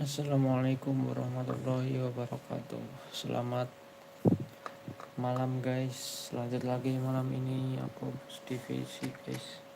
Assalamualaikum warahmatullahi wabarakatuh. Selamat malam guys. Lanjut lagi malam ini aku divisi guys.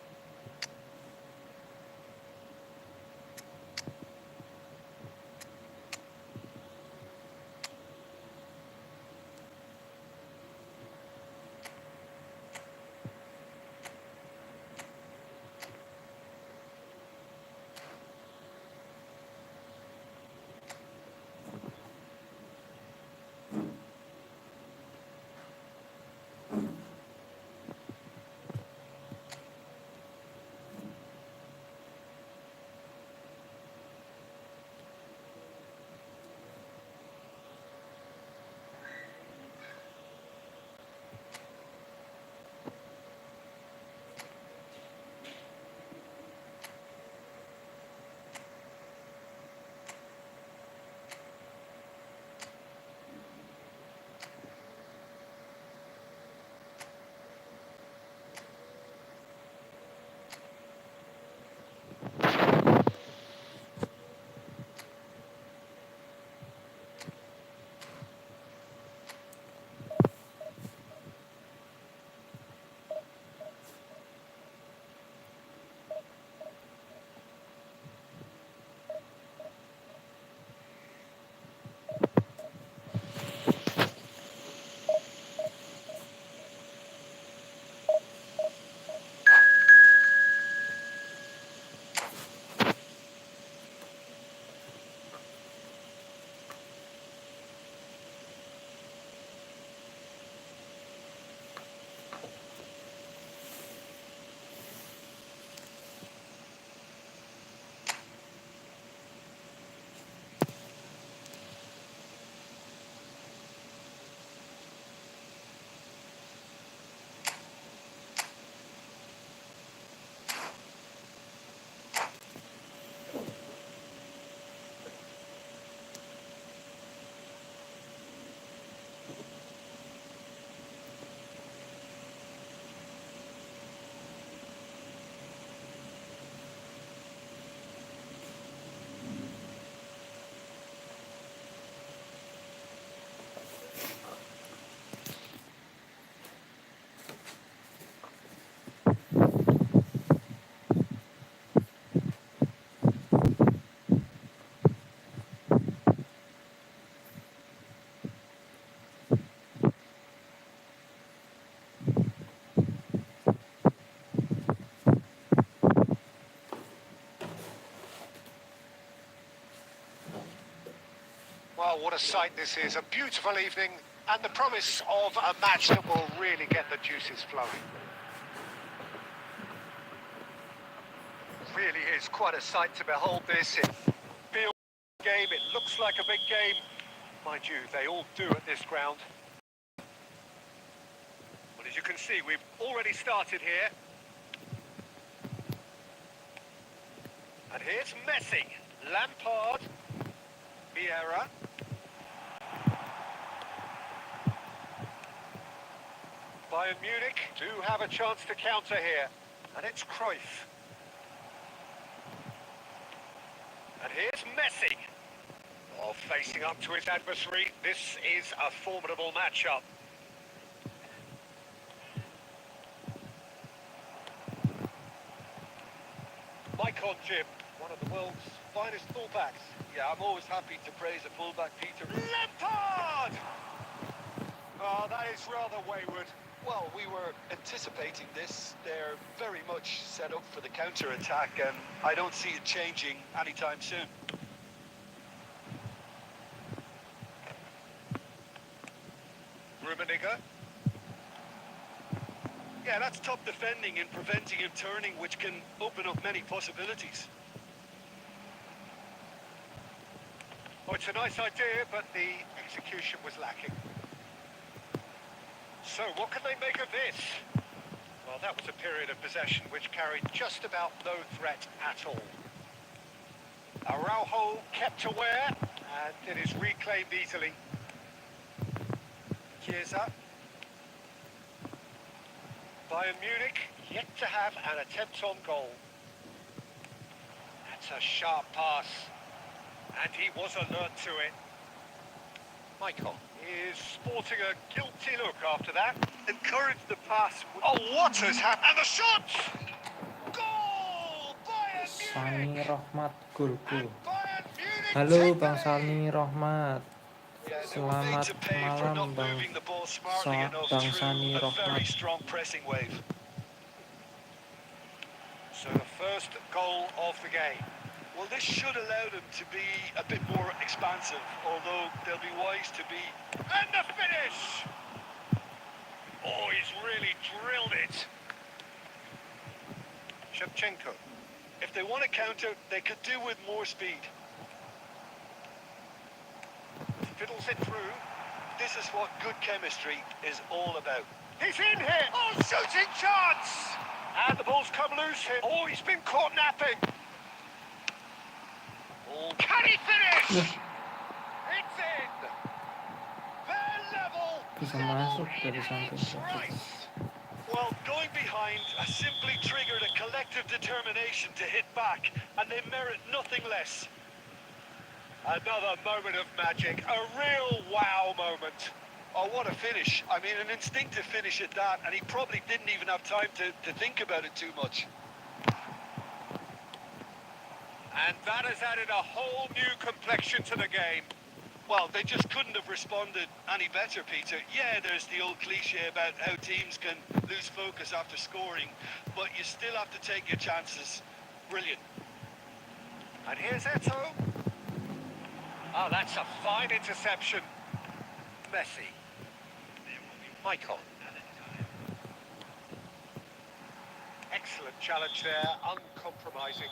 Well, what a sight this is. A beautiful evening and the promise of a match that will really get the juices flowing. Really is quite a sight to behold this. It feels like a game, it looks like a big game. Mind you, they all do at this ground. But as you can see, we've already started here. And here's Messi, Lampard, Vieira. Bayern Munich do have a chance to counter here. And it's Cruyff. And here's Messi. Oh, facing up to his adversary. This is a formidable matchup. Mike Jim, one of the world's finest fullbacks. Yeah, I'm always happy to praise a fullback, Peter. Lampard! Oh, that is rather wayward. Well, we were anticipating this. They're very much set up for the counter-attack, and I don't see it changing anytime soon. Rummenigge. Yeah, that's top defending and preventing him turning, which can open up many possibilities. Oh, it's a nice idea, but the execution was lacking. So, what can they make of this? Well, that was a period of possession which carried just about no threat at all. Araujo kept aware, and it is reclaimed easily. Chiesa. Bayern Munich yet to have an attempt on goal. That's a sharp pass. And he was alert to it. Michael is sporting a guilty look after that. Encourage the pass. Oh, what has happened? And the shot! Goal! Bayern Sani Munich! Rohmat gol. And Bayern Munich Halo take the Bang Sani lead! Rohmat. Yeah, they were made Selamat to pay for malam not Bang moving the ball smartly enough Bang through Sani a very Rohmat. strong pressing wave. So the first goal of the game. Well, this should allow them to be a bit more expansive, although they'll be wise to be. And the finish! Oh, he's really drilled it. Shevchenko. If they want to counter, they could do with more speed. Fiddles it through. This is what good chemistry is all about. He's in here! Oh, shooting chance! And the ball's come loose here. Oh, he's been caught napping. Oh, can he finish? It's in! They're level! Bisa Level masuk in dari samping each tadi. race. Well, going behind simply triggered a collective determination to hit back, and they merit nothing less. Another moment of magic, a real wow moment. Oh, what a finish. I mean, an instinctive finish at that, and he probably didn't even have time to think about it too much. And that has added a whole new complexion to the game. Well, they just couldn't have responded any better, Peter. Yeah, there's the old cliche about how teams can lose focus after scoring, but you still have to take your chances. Brilliant. And here's Eto. Oh, that's a fine interception. Messi. Michael. Excellent challenge there, uncompromising.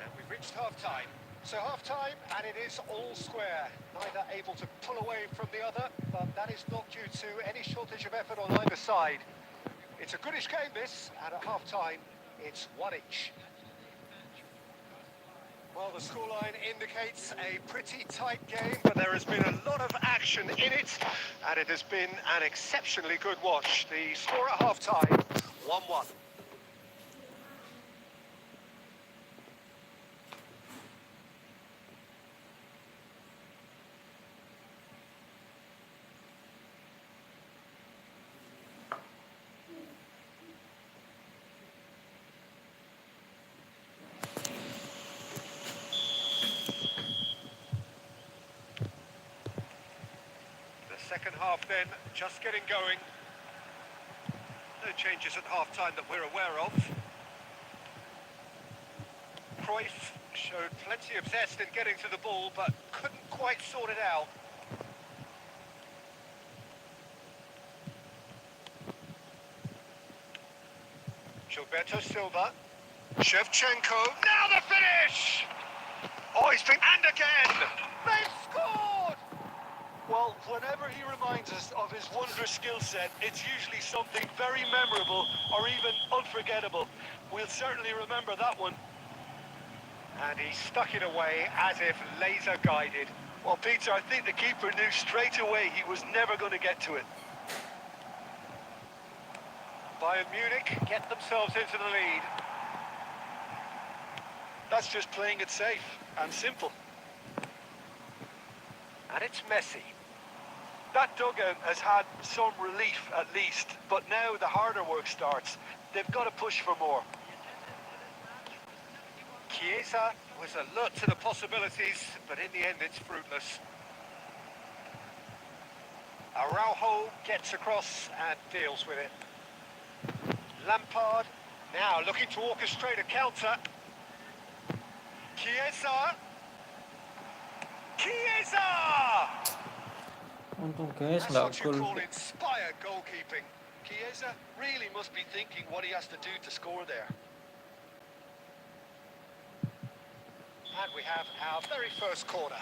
And we've reached half-time. So half-time, and it is all square. Neither able to pull away from the other, but that is not due to any shortage of effort on either side. It's a goodish game, this, and at half-time, it's one each. Well, the scoreline indicates a pretty tight game, but there has been a lot of action in it, and it has been an exceptionally good watch. The score at half-time, 1-1. Second half then, just getting going. No changes at half-time that we're aware of. Cruyff showed plenty of zest in getting to the ball, but couldn't quite sort it out. Gilberto Silva. Shevchenko. Now the finish! Oh, he's been... And again! They've scored! Well, whenever he reminds us of his wondrous skill set, it's usually something very memorable or even unforgettable. We'll certainly remember that one. And he stuck it away as if laser guided. Well, Peter, I think the keeper knew straight away he was never going to get to it. Bayern Munich get themselves into the lead. That's just playing it safe and simple. And it's Messi. That dugout has had some relief at least, but now the harder work starts. They've got to push for more. Chiesa was alert to the possibilities, but in the end it's fruitless. Araujo gets across and deals with it. Lampard now looking to orchestrate a counter. Chiesa! Chiesa! Untung guys That's nggak what you gol. call inspired goalkeeping. Chiesa really must be thinking what he has to do to score there. And we have our very first corner.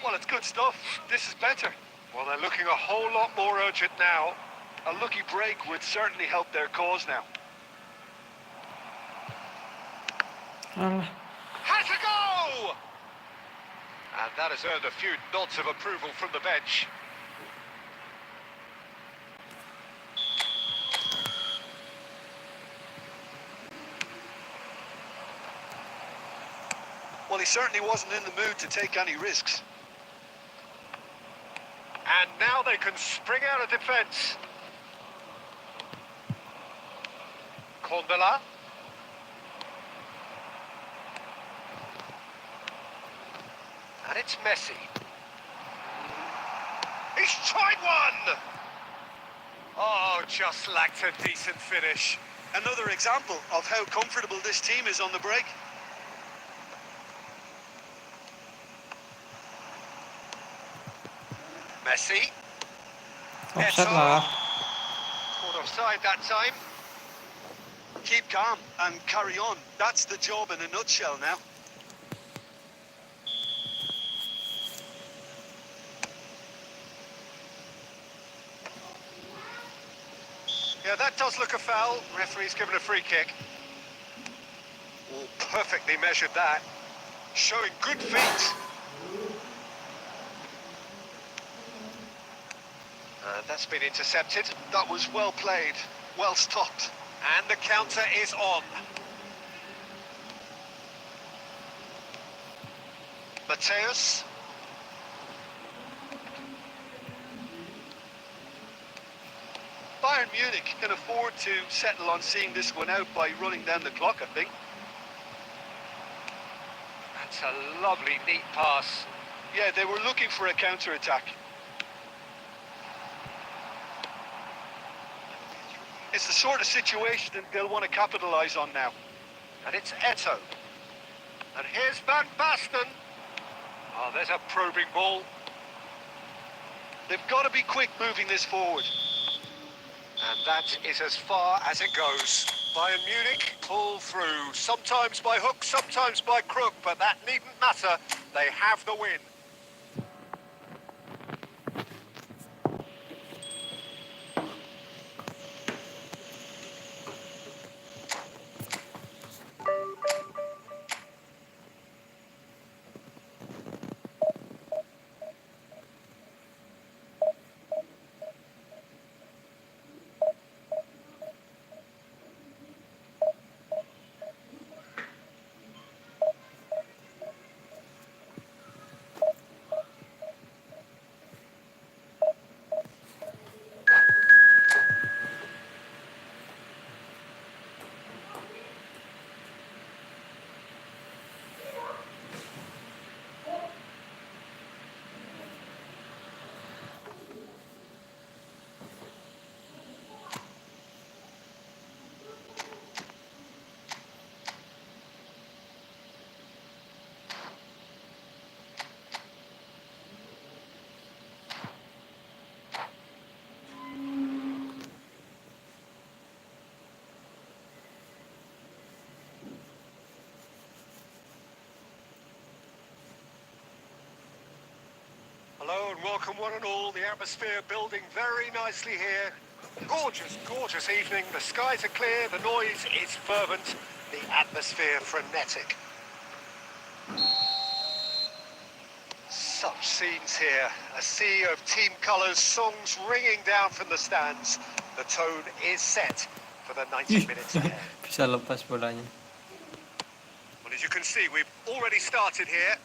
Well, it's good stuff. This is better. Well, they're looking a whole lot more urgent now. A lucky break would certainly help their cause now. Alah. Has a go! And that has earned a few nods of approval from the bench. Well, he certainly wasn't in the mood to take any risks. And now they can spring out of defence. Condela. And it's Messi. He's tried one! Oh, just lacked a decent finish. Another example of how comfortable this team is on the break. Messi. Offside lah. Caught offside that time. Keep calm and carry on. That's the job in a nutshell now. Yeah, that does look a foul. Referee's given a free kick. Oh, perfectly measured that. Showing good feet. That's been intercepted. That was well played, well stopped. And the counter is on. Mateus. Bayern Munich can afford to settle on seeing this one out by running down the clock, I think. That's a lovely, neat pass. Yeah, they were looking for a counter-attack. It's the sort of situation that they'll want to capitalise on now. And it's Eto. And here's Van Basten. Oh, there's a probing ball. They've got to be quick moving this forward. And that is as far as it goes. Bayern Munich pull through, sometimes by hook, sometimes by crook, but that needn't matter. They have the win. Hello and welcome one and all. The atmosphere building very nicely here. Gorgeous, gorgeous evening. The skies are clear, the noise is fervent, the atmosphere frenetic. Such scenes here. A sea of team colours, songs ringing down from the stands. The tone is set for the 90 minutes ahead. Bisa lepas bolanya. Well, as you can see, we've already started here.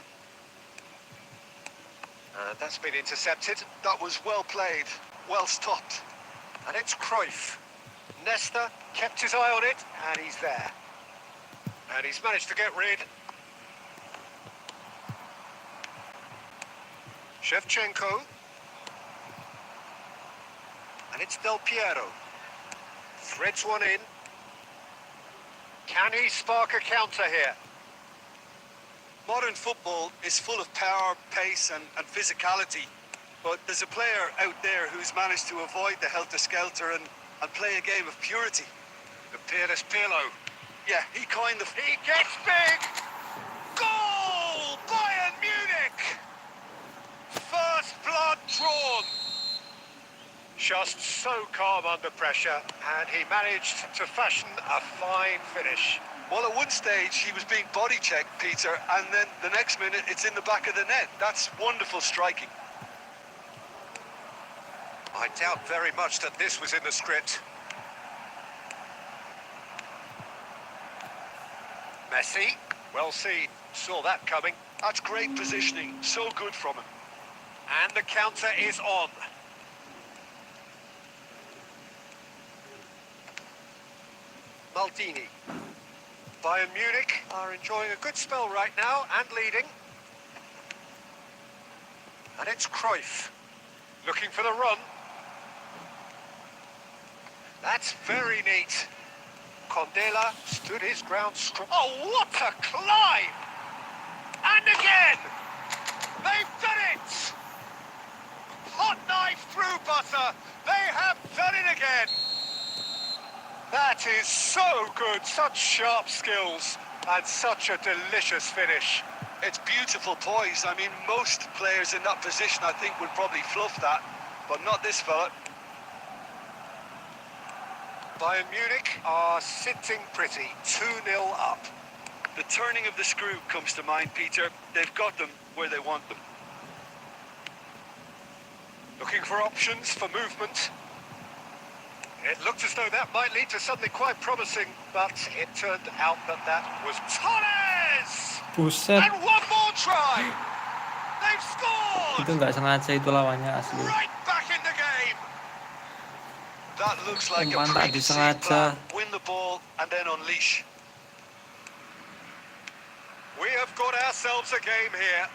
That's been intercepted. That was well played, well stopped. And it's Cruyff. Nesta kept his eye on it, and he's there. And he's managed to get rid. Shevchenko. And it's Del Piero. Threads one in. Can he spark a counter here? Modern football is full of power, pace and physicality. But there's a player out there who's managed to avoid the helter-skelter and play a game of purity. The peerless Pirlo. Yeah, he kind of... He gets big! Goal! Bayern Munich! Just so calm under pressure, and he managed to fashion a fine finish. Well, at one stage he was being body checked, Peter, and then the next minute it's in the back of the net. That's wonderful striking. I doubt very much that this was in the script. Messi, well seen, saw that coming. That's great positioning, so good from him. And the counter is on. Maldini. Bayern Munich are enjoying a good spell right now and leading. And it's Cruyff looking for the run. That's very neat. Condela stood his ground strong. Oh, what a climb! And again! They've done it! Hot knife through butter. They have done it again. That is so good. Such sharp skills and such a delicious finish. It's beautiful poise. I mean, most players in that position, I think, would probably fluff that, but not this fella. Bayern Munich are sitting pretty, 2-0 up. The turning of the screw comes to mind, Peter. They've got them where they want them. Looking for options for movement. It looked as though that might lead to something quite promising, but it turned out that was Torres! Buset. And one more try! They've scored! Itu nggak sengaja itu lawannya asli. Right back in the game! That looks like a Umpan tak preconceived disengaja. plan. Win the ball and then unleash. We have got ourselves a game here.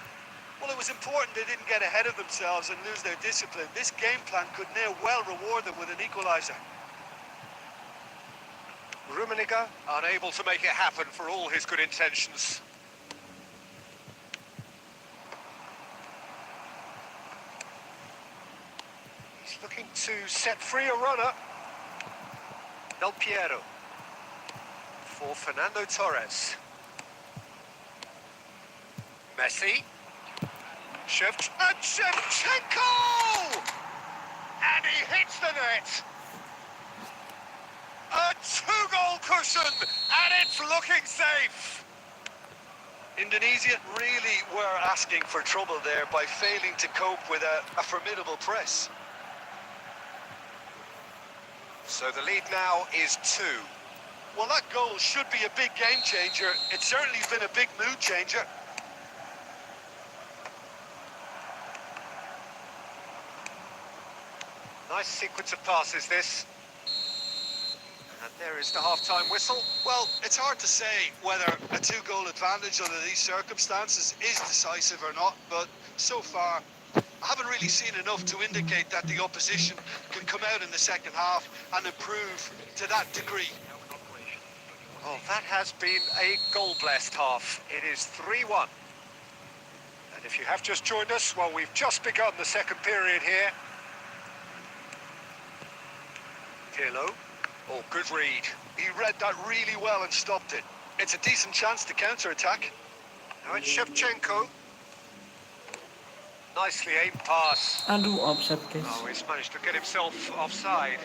Well, it was important they didn't get ahead of themselves and lose their discipline. This game plan could now well reward them with an equaliser. Rummenigge unable to make it happen for all his good intentions. He's looking to set free a runner. Del Piero for Fernando Torres. Messi. Shevchenko! And he hits the net. A two-goal cushion, and it's looking safe. Indonesia really were asking for trouble there by failing to cope with a formidable press. So the lead now is 2. Well, that goal should be a big game changer. It's certainly been a big mood changer. Nice sequence of passes, this. And there is the half-time whistle. Well, it's hard to say whether a two-goal advantage under these circumstances is decisive or not, but so far I haven't really seen enough to indicate that the opposition can come out in the second half and improve to that degree. Oh, that has been a goal-blessed half. It is 3-1. And if you have just joined us, well, we've just begun the second period here. Pirlo. Oh, good read. He read that really well and stopped it. It's a decent chance to counter-attack. Now it's Shevchenko. Nicely aimed pass. Aduh, offside guys. Oh, he's managed to get himself offside.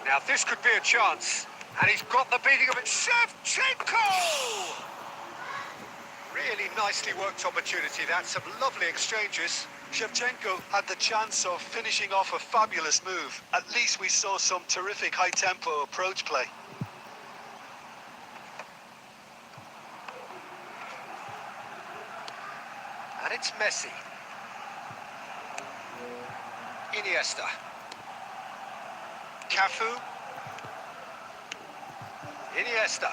Now this could be a chance, and he's got the beating of it. Shevchenko! Really nicely worked opportunity. That's some lovely exchanges. Shevchenko had the chance of finishing off a fabulous move. At least we saw some terrific high-tempo approach play. And it's Messi. Iniesta. Cafu. Iniesta.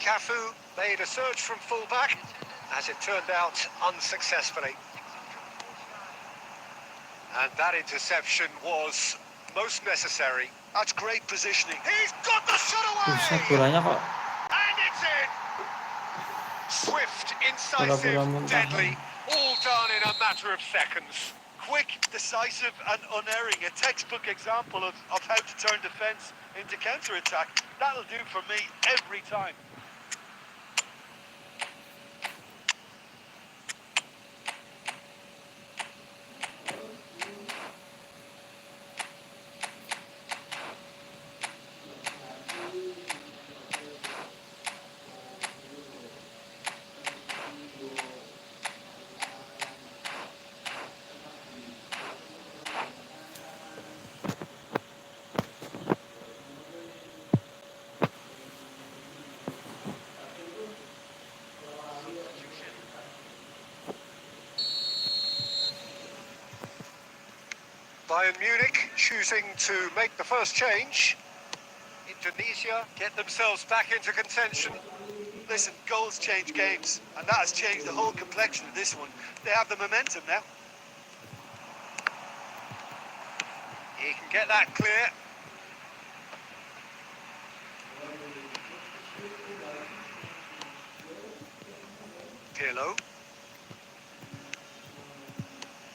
Cafu made a surge from fullback, as it turned out unsuccessfully. And that interception was most necessary. That's great positioning. He's got the shot Buset, away! bolanya kok And it's in! Decisive, Bola-bola muntahan. deadly, all done in a matter of seconds. Quick, decisive, and unerring. A textbook example of how to turn defence into counter-attack. That'll do for me every time. Bayern Munich choosing to make the first change. Indonesia get themselves back into contention. Listen, goals change games, and that has changed the whole complexion of this one. They have the momentum now. He can get that clear. Pirlo.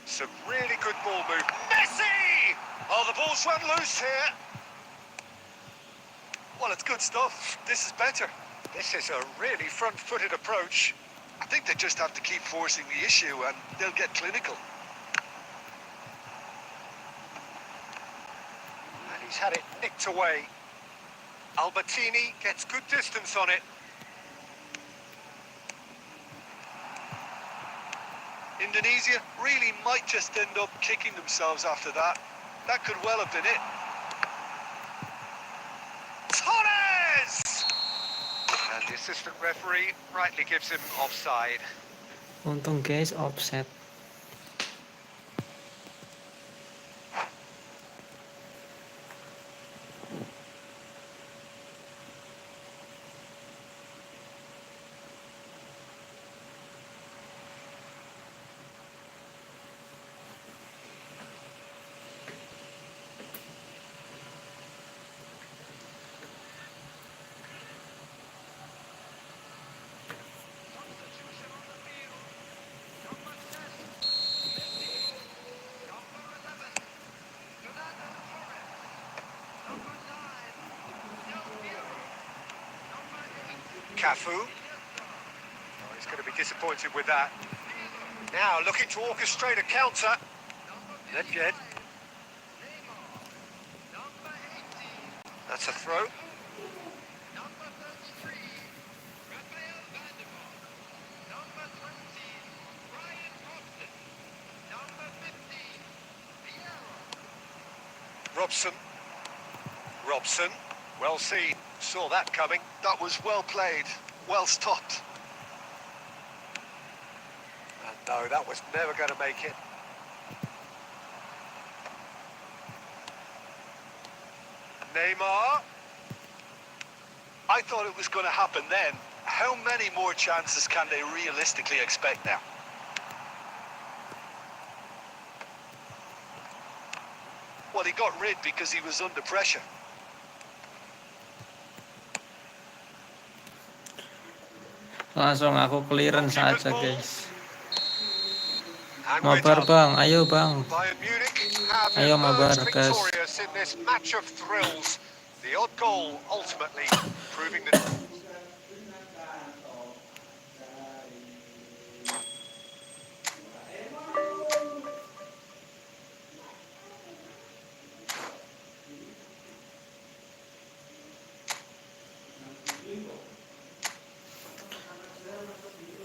Some really good ball move. Messi! Oh, the ball's run loose here. Well, it's good stuff. This is better. This is a really front-footed approach. I think they just have to keep forcing the issue, and they'll get clinical. And he's had it nicked away. Albertini gets good distance on it. Indonesia really might just end up kicking themselves after that. That could well have been it. Torres! And the assistant referee rightly gives him offside. Untung guys offset. Cafu. Oh, he's going to be disappointed with that. Now looking to orchestrate a counter. Nedved. That's a throw. Robson. Well seen. Saw that coming. That was well played, well stopped. And no, that was never going to make it. Neymar. I thought it was going to happen then. How many more chances can they realistically expect now? Well, he got rid because he was under pressure. Langsung aku clearance aja guys. And we're Mabar done. bang, ayo bang. Bayern Munich have Ayo, Mabar, emerged guys. victorious in this match of thrills. The odd goal ultimately proving the...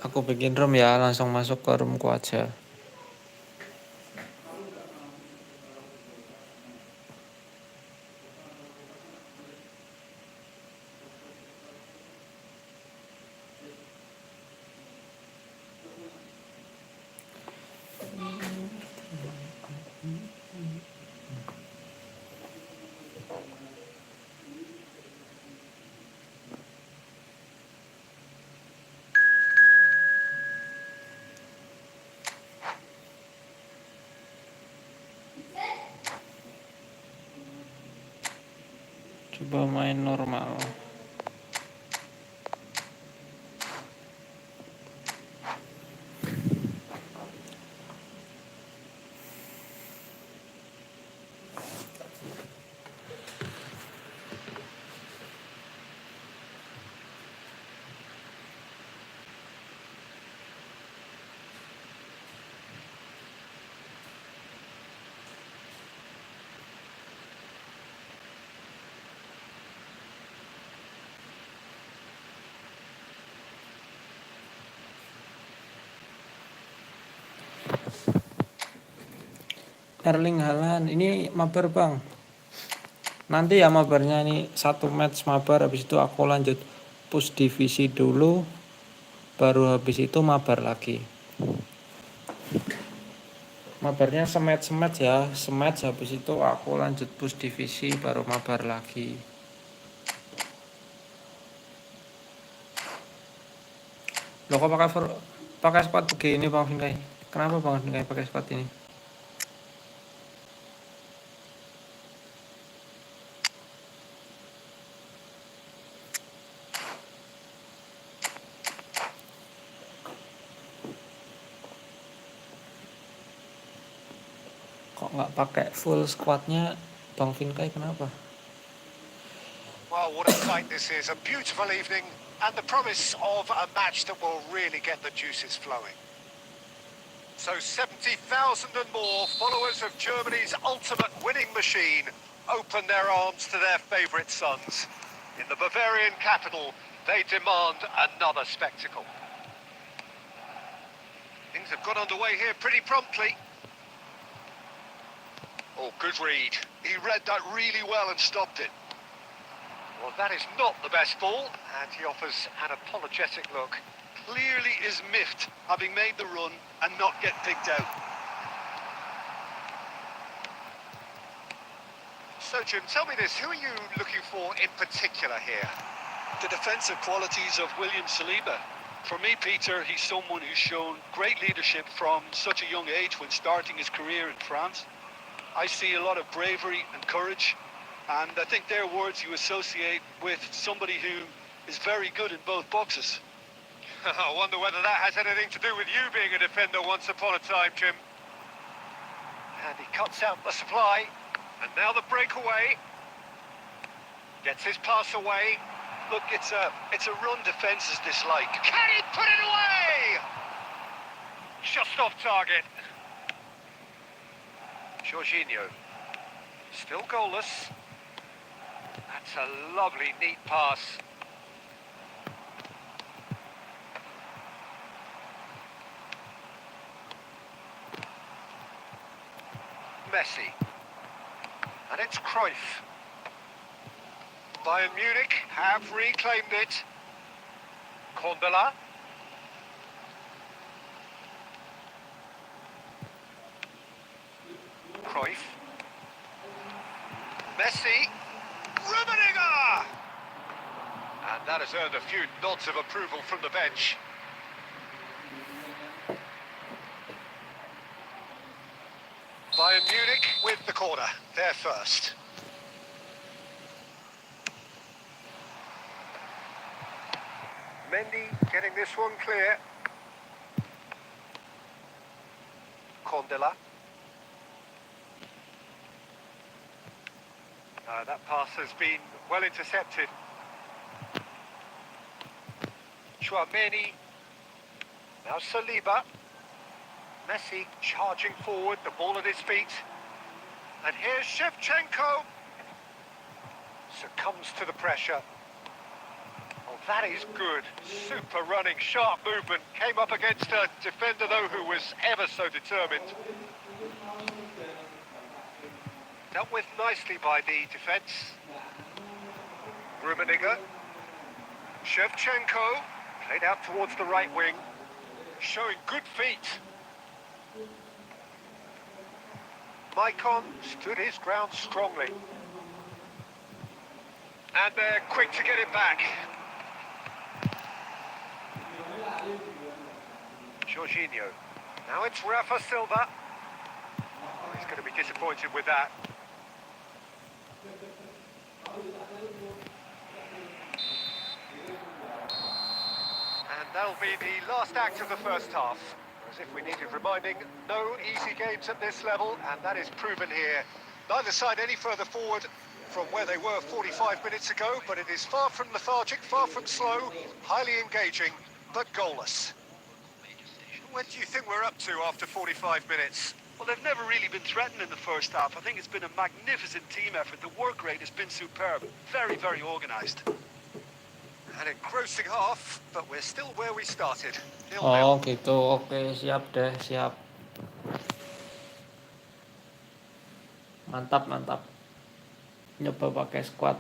Aku bikin room ya, langsung masuk ke roomku aja. Coba main normal. Erling Haaland. Ini mabar bang. Nanti ya mabarnya ini 1 match mabar, habis itu aku lanjut push divisi dulu, baru habis itu mabar lagi. Mabarnya sematch ya, sematch habis itu aku lanjut push divisi baru mabar lagi. Loh kok pakai squad begini Bang Vinkai? Kenapa Bang Vinkai pakai squad ini? Kok nggak pakai full squadnya Bang Vinkai, kenapa? Well, what a sight this is. A beautiful evening and the promise of a match that will really get the juices flowing. So 70,000 and more followers of Germany's ultimate winning machine open their arms to their favourite sons. In the Bavarian capital, they demand another spectacle. Things have got underway here pretty promptly. Oh, good read. He read that really well and stopped it. Well, that is not the best ball, and he offers an apologetic look. Clearly is miffed, having made the run and not get picked out. So, Jim, tell me this. Who are you looking for in particular here? The defensive qualities of William Saliba. For me, Peter, he's someone who's shown great leadership from such a young age when starting his career in France. I see a lot of bravery and courage, and I think they're words you associate with somebody who is very good in both boxes. I wonder whether that has anything to do with you being a defender once upon a time, Jim. And he cuts out the supply. And now the breakaway. Gets his pass away. Look, it's a run defence's dislike. Can he put it away? Just off target. Jorginho. Still goalless. That's a lovely, neat pass. Messi. And it's Cruyff. Bayern Munich have reclaimed it. Condela. Cruyff. Messi. Rummenigge! And that has earned a few nods of approval from the bench. Bayern Munich with the corner. They're first. Mendy getting this one clear. Condela. That pass has been well intercepted. Chouameni. Now Saliba. Messi charging forward, the ball at his feet. And here's Shevchenko. Succumbs to the pressure. Oh, that is good. Super running, sharp movement. Came up against a defender, though, who was ever so determined. Dealt with nicely by the defence. Rummenigge. Shevchenko. Played out towards the right wing. Showing good feet. Maicon stood his ground strongly. And they're quick to get it back. Jorginho. Now it's Rafa Silva. Oh, he's going to be disappointed with that. And that'll be the last act of the first half. As if we needed reminding, no easy games at this level, and that is proven here. Neither side any further forward from where they were 45 minutes ago, but it is far from lethargic, far from slow, highly engaging, but goalless. What do you think we're up to after 45 minutes? Well, they've never really been threatened in the first half. I think it's been a magnificent team effort. The work rate has been superb. Very, very organised. An engrossing half, but we're still where we started. 0-0. Oh gitu, oke siap deh, siap. Mantap, mantap. Nyoba pakai squad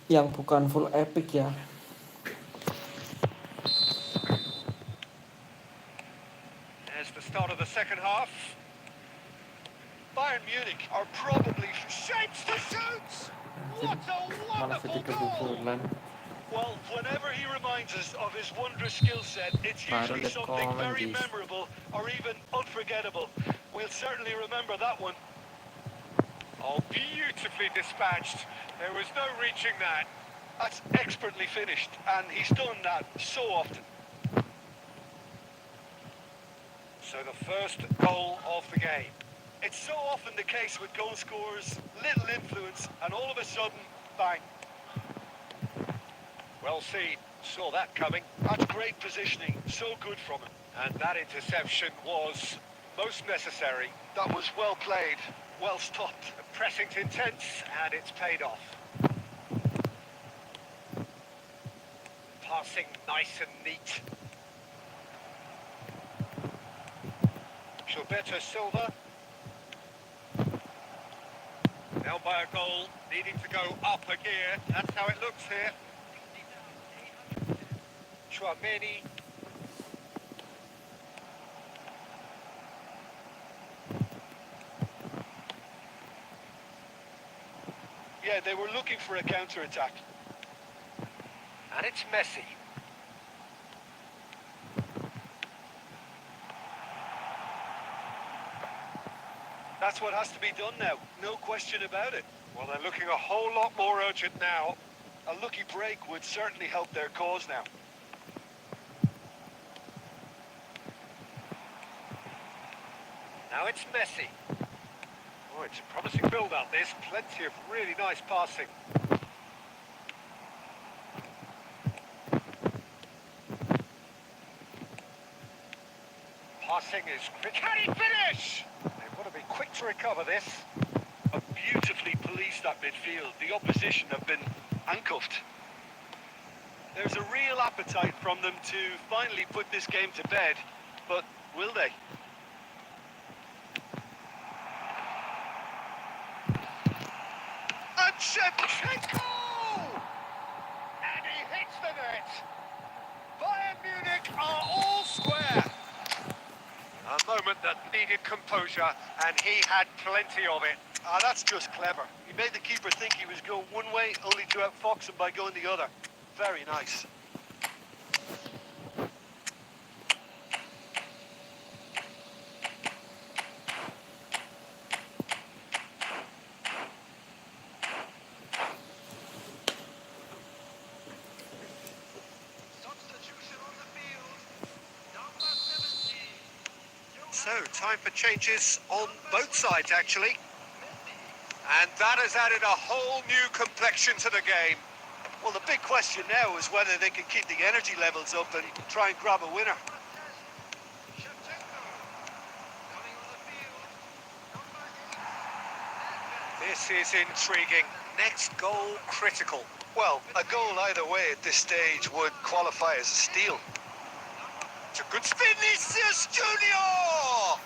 yang bukan full epic ya. There's the start of the second half. Bayern Munich are probably shapes to shoot. What a Malah jadi wonderful goal! kebobolan. Well, whenever he reminds us of his wondrous skill set, it's Baru usually lihat something komen, very Jis. memorable or even unforgettable. We'll certainly remember that one. Oh, beautifully dispatched. There was no reaching that. That's expertly finished, and he's done that so often. So the first goal of the game. It's so often the case with goal scorers, little influence, and all of a sudden, bang. Well seen, saw that coming. That's great positioning, so good from him. And that interception was most necessary. That was well played, well stopped. The pressing's intense, and it's paid off. Passing nice and neat. Gilberto Silva. Now by a goal, needing to go up a gear. That's how it looks here. Chouameni. Yeah, they were looking for a counter-attack. And it's Messi. That's what has to be done now, no question about it. Well, they're looking a whole lot more urgent now. A lucky break would certainly help their cause now. Now it's Messi. Oh, it's a promising build-up, this. Plenty of really nice passing. Passing is quick. Can he finish? They've got to be quick to recover this. A beautifully policed that midfield. The opposition have been handcuffed. There's a real appetite from them to finally put this game to bed, but will they? And Shevchenko! And he hits the net. Bayern Munich are all square. A moment that needed composure, and he had plenty of it. Ah, that's just clever. He made the keeper think he was going one way, only to outfox him by going the other. Very nice. Substitution on the field. Number 17. So, time for changes on both sides, actually. And that has added a whole new complexion to the game. Well, the big question now is whether they can keep the energy levels up and try and grab a winner. This is intriguing. Next goal critical. Well, a goal either way at this stage would qualify as a steal. It's a good spin, Vinicius Junior!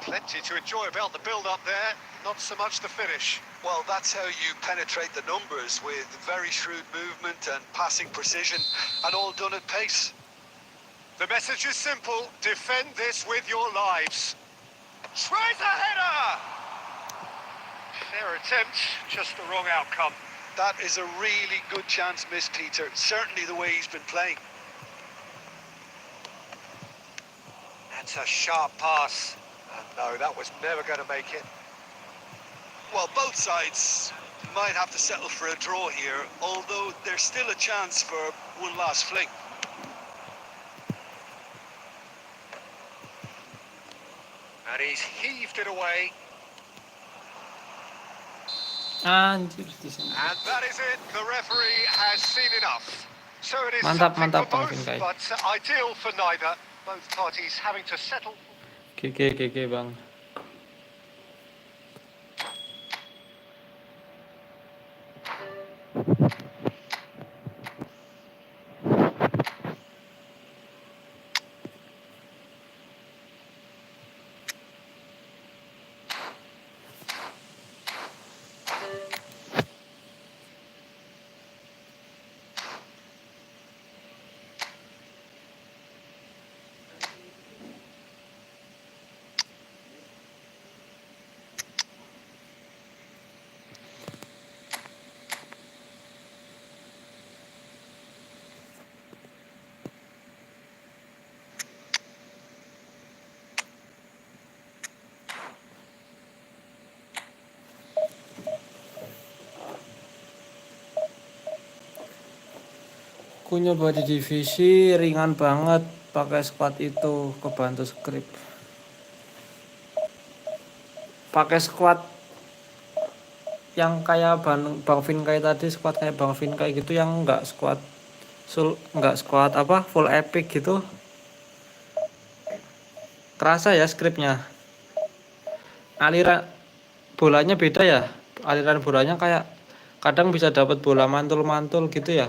Plenty to enjoy about the build-up there, not so much the finish. Well, that's how you penetrate the numbers, with very shrewd movement and passing precision, and all done at pace. The message is simple: defend this with your lives. Tries a header! Fair attempt, just the wrong outcome. That is a really good chance missed, Peter. Certainly the way he's been playing. That's a sharp pass. No, that was never going to make it. Well, both sides might have to settle for a draw here, although there's still a chance for one last fling. And he's heaved it away. Anjir di sini. And that is it. The referee has seen enough. So it is Mantap, something mantap, for Bang both, Vinkai. but ideal for neither. Both parties having to settle. GG Bang. Aku nyoba di divisi ringan banget pakai squad itu, kebantu skrip. Pakai squad yang kayak Bang Vinkai tadi, squad kayak Bang Vinkai gitu, yang enggak squad apa full epic gitu. Kerasa ya skripnya. Aliran bolanya beda ya. Aliran bolanya kayak kadang bisa dapat bola mantul-mantul gitu ya.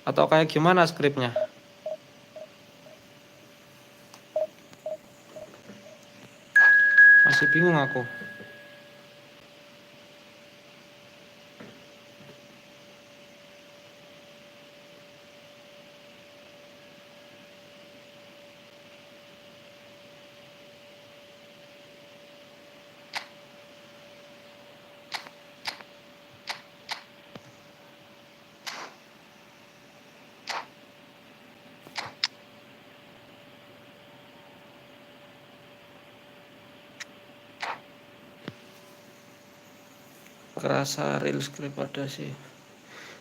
Atau kayak gimana skripnya? Masih bingung aku. Kerasa real script ada sih.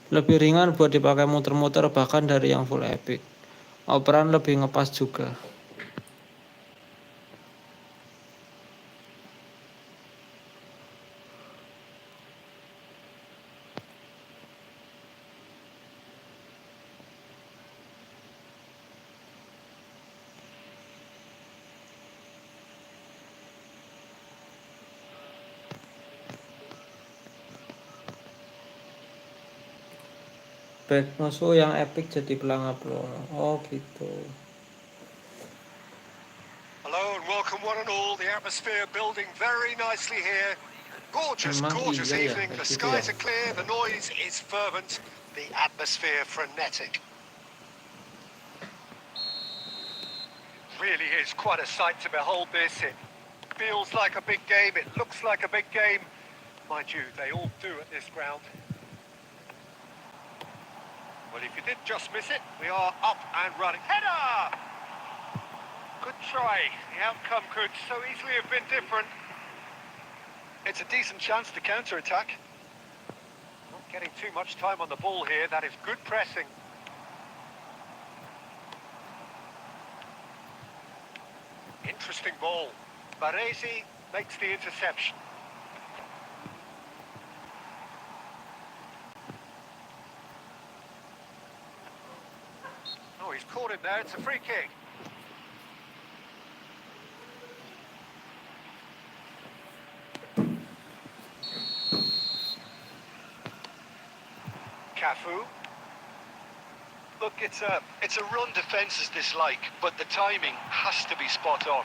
Lebih ringan buat dipakai muter-muter bahkan dari yang full epic. Operan lebih ngepas juga. Back musuh yang epic jadi pelangap loh. Oh gitu. Hello and welcome one and all. The atmosphere building very nicely here. Gorgeous, Memang gorgeous iya ya, evening. kayak The gitu ya. skies are clear, the noise is fervent, the atmosphere frenetic. Really is quite a sight to behold this. It feels like a big game, it looks like a big game. Mind you, they all do at this ground. Well, if you did just miss it, we are up and running. Header! Good try. The outcome could so easily have been different. It's a decent chance to counter-attack. Not getting too much time on the ball here. That is good pressing. Interesting ball. Baresi makes the interception. Oh, he's caught him there. It's a free kick. Cafu. Look, it's a run defence's dislike, but the timing has to be spot on.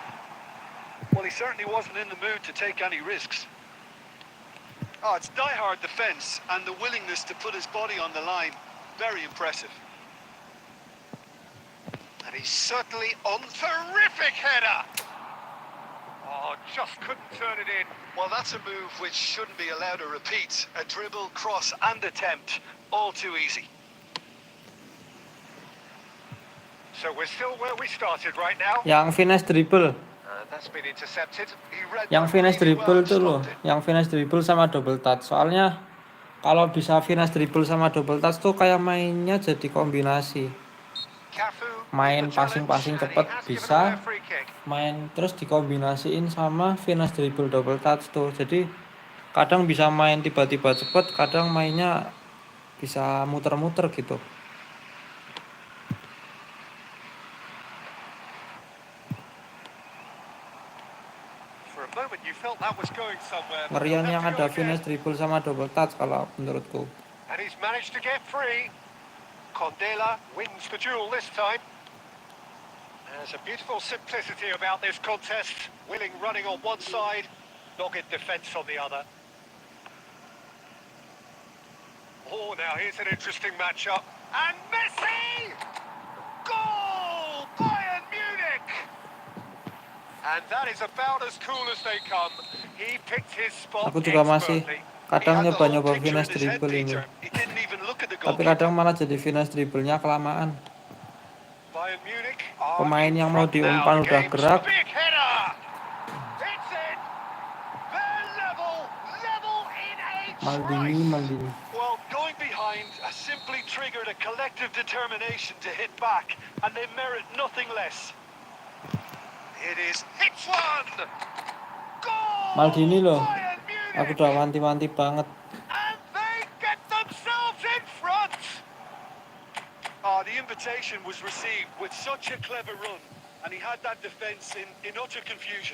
Well, he certainly wasn't in the mood to take any risks. Oh, it's die-hard defence and the willingness to put his body on the line. Very impressive. And he's certainly on. Terrific header! Oh, just couldn't turn it in. Well, that's a move which shouldn't be allowed to repeat. A dribble, cross and attempt. All too easy. So we're still where we started right now. Yang finish dribble. That's been intercepted. He read Yang that finish really well dribble and tuh loh. stopped it. Yang finish dribble sama double touch. Soalnya kalau bisa finish dribble sama double touch tuh kayak mainnya jadi kombinasi. Cafu Main with the challenge, passing-passing and he cepet has given bisa, away a free kick. main terus dikombinasiin sama finish dribble double touch tuh. Jadi kadang bisa main tiba-tiba cepet, kadang mainnya bisa muter-muter gitu. For a moment you felt that was going somewhere. but Ngerian they'll yang have to ada go again. finish dribble sama double touch kalau menurutku. And he's managed to get free. Condela wins the duel this time. There's a beautiful simplicity about this contest. Willing running on one side, dogged defence on the other. Oh, now here's an interesting matchup. And Messi! Goal! Bayern Munich! And that is about as cool as they come. He picked his spot Aku juga masih expertly. kadang He had the whole nyoba-nyoba picture in finish his head, dribble ini. Peter. He didn't even look at the Tapi goalkeeper. kadang malah jadi finish dribblenya kelamaan. Bayern Munich are Pemain in yang mau front now. diumpan The udah game's gerak. big header! It's in! They're level in 80. Maldini. Well, goal Going behind has simply triggered a collective determination to hit back, and they merit nothing less. It is hits one. Goal! Maldini loh, Bayern aku Munich! udah wanti-wanti banget. And they get themselves in front! The invitation was received with such a clever run, and he had that defence in utter confusion.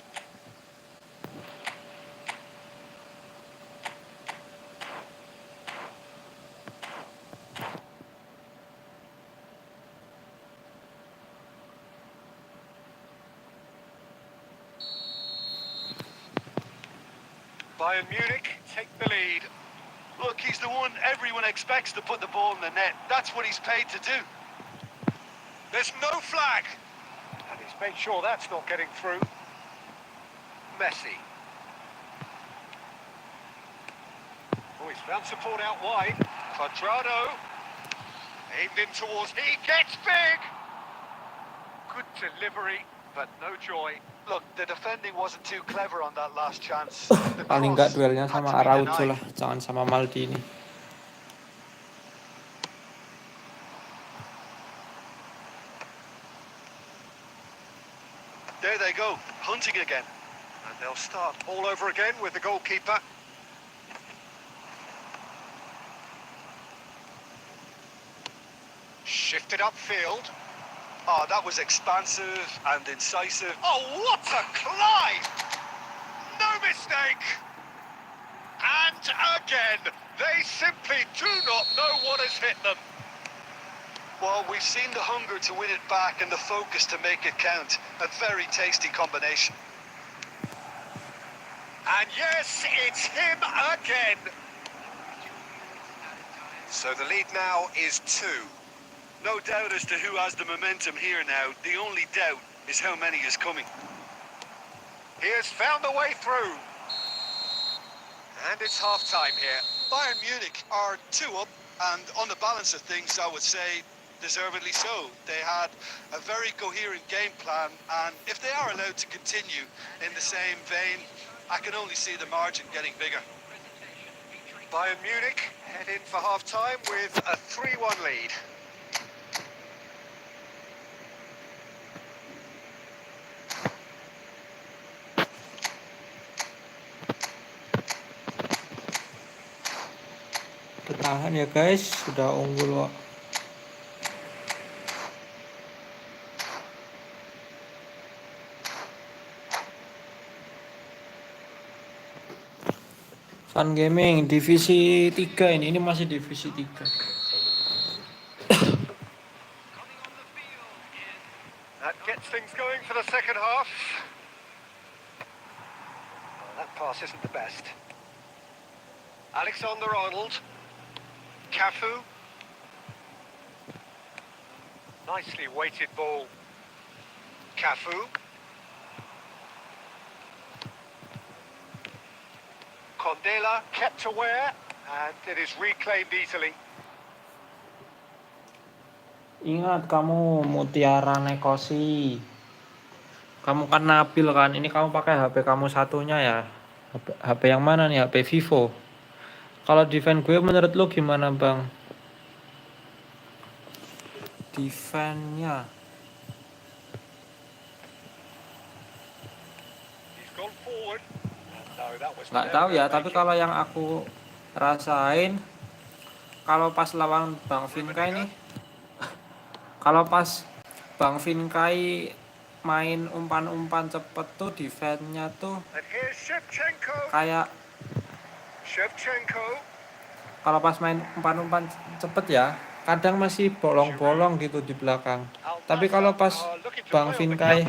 Bayern Munich take the lead. Look, he's the one everyone expects to put the ball in the net. That's what he's paid to do. There's no flag. And he's made sure that's not getting through. Messi. Oh, he's found support out wide. Quadrado. Aimed in towards... He gets big! Good delivery, but no joy. Look, the defending wasn't too clever on that last chance. The Paling nggak cross duelnya had sama to be Araujo denied. lah, jangan sama Maldini. There they go, hunting again. And they'll start all over again with the goalkeeper. Shifted upfield. Oh, that was expansive and incisive. Oh, what a climb! No mistake! And again, they simply do not know what has hit them. Well, we've seen the hunger to win it back and the focus to make it count. A very tasty combination. And yes, it's him again. So the lead now is 2. No doubt as to who has the momentum here now. The only doubt is how many is coming. He has found a way through. And it's half-time here. Bayern Munich are 2 up, and on the balance of things, I would say deservedly so. They had a very coherent game plan, and if they are allowed to continue in the same vein, I can only see the margin getting bigger. Bayern Munich head in for half-time with a 3-1 lead. Bertahan ya guys, sudah unggul kok. Fun Gaming divisi 3 ini masih divisi 3. That gets things going for the second half. That pass isn't the best. Alexander-Arnold. Cafu. Nicely weighted ball. Cafu. Condela kept aware, and it is reclaimed easily. Ingat kamu Mutiara Nekosi. Kamu kan Nabil kan, ini kamu pakai HP kamu satunya ya. HP yang mana nih? HP Vivo. Kalau defense gue menurut lu gimana bang? Defense-nya He's gone forward. No, that was nggak never tahu ya, gonna tapi make it. kalau yang aku rasain, kalau pas lawan Bang Vinkai nih, kalau pas Bang Vinkai main umpan-umpan cepet tuh defense-nya tuh And here's Shevchenko. kayak Shevchenko. kalau pas main umpan-umpan cepet ya, kadang masih bolong-bolong gitu di belakang. Tapi kalau pas Bang Vinkai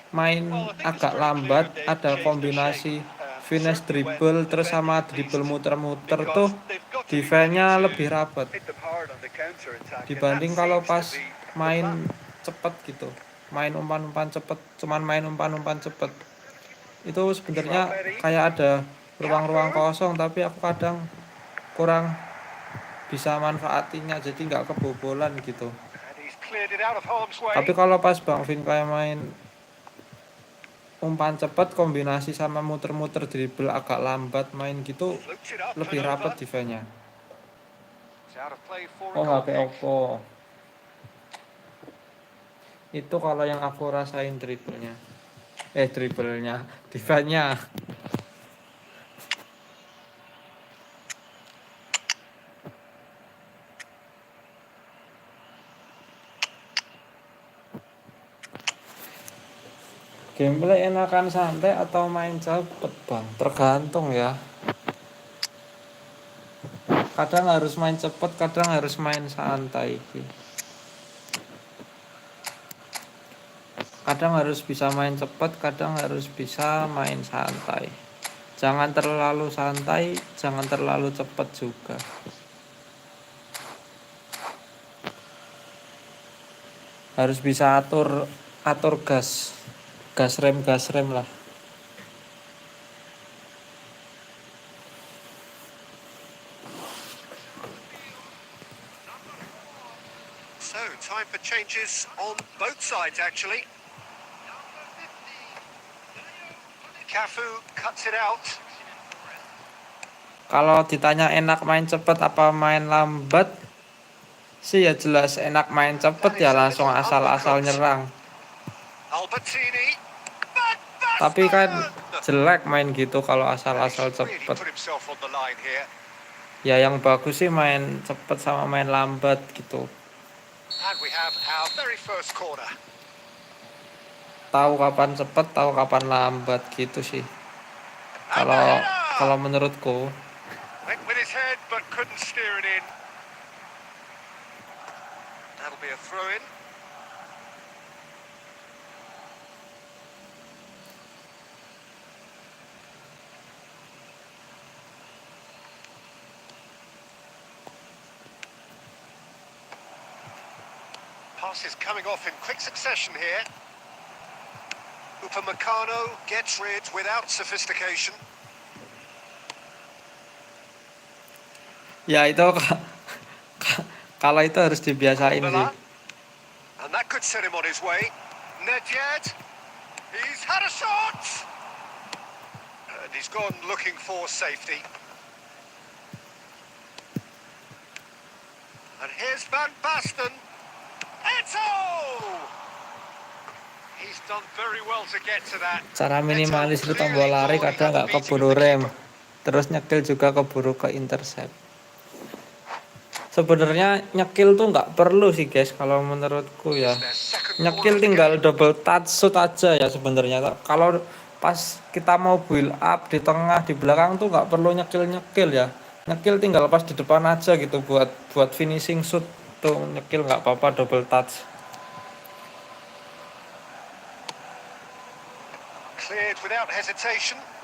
main agak lambat, ada kombinasi finish dribble terus sama dribble muter-muter tuh defense-nya lebih rapat dibanding kalau pas main cepet gitu. Main umpan-umpan cepet, cuman main umpan-umpan cepet. Itu sebenarnya kayak ada ruang-ruang kosong, tapi aku kadang kurang bisa manfaatinya, jadi nggak kebobolan gitu. Tapi kalau pas Bang Vin kayak main umpan cepat kombinasi sama muter-muter dribble agak lambat main gitu, lebih rapat defense-nya. It's out of play for a Oh, goal HP kick. Oppo. Itu kalau yang aku rasain dribblenya. Dribblenya. Defense-nya. Gameplay enakan santai atau main cepet bang? Tergantung ya. Kadang harus main cepet, kadang harus main santai. Kadang harus bisa main cepet, kadang harus bisa main santai. Jangan terlalu santai, jangan terlalu cepet juga. Harus bisa atur gas rem lah. So, time for changes on both sides, actually. Cafu cuts it out. Kalau ditanya enak main cepet apa main lambat, sih ya jelas enak main cepet ya, langsung asal-asal nyerang. Albertini. Tapi kan jelek main gitu kalau asal-asal He's really cepet. put himself on the line here. Ya yang bagus sih main cepet sama main lambat gitu. And we have our very first corner. Tahu kapan cepet, tahu kapan lambat gitu sih. And the header! Kalau menurutku. Went with his head but couldn't steer it in. That'll be a throw-in. Passes coming off in quick succession here. Upamecano gets rid without sophistication. Ya itu kalau itu harus dibiasain sih. And that could set him on his way. Nedved, he's had a shot! And he's gone looking for safety. And here's Van Basten. Eto! He's done very well to get to that. Cara minimalis itu tombol lari kadang nggak keburu rem. Terus nyekil juga keburu ke intercept. Sebenarnya nyekil tuh nggak perlu sih guys kalau menurutku ya. Nyekil tinggal double touch shoot aja ya sebenarnya. Kalau pas kita mau build up di tengah di belakang tuh nggak perlu nyekil ya. Nyekil tinggal pas di depan aja gitu buat finishing shoot tuh nyekil nggak apa-apa double touch.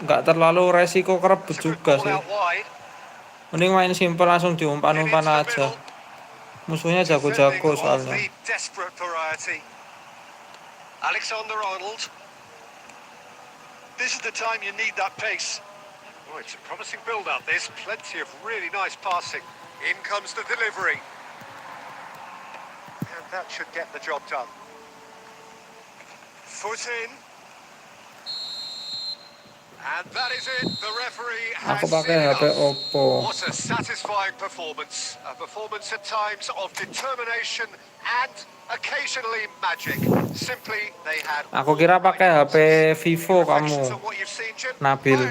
Nggak terlalu resiko kerebut juga sih. Mending main simple langsung diumpan-umpan aja. Musuhnya jago-jago soalnya. Alexander-Arnold. This is the time you need that pace. Oh, it's a promising build-up. There's plenty of really nice passing. In comes the delivery. And that should get the job done. Foot in. And that is it. The referee has Aku pakai HP Oppo. What a satisfying performance. A performance at times of determination and occasionally magic. Simply they had. Aku kira pakai HP Vivo kamu, Nabil.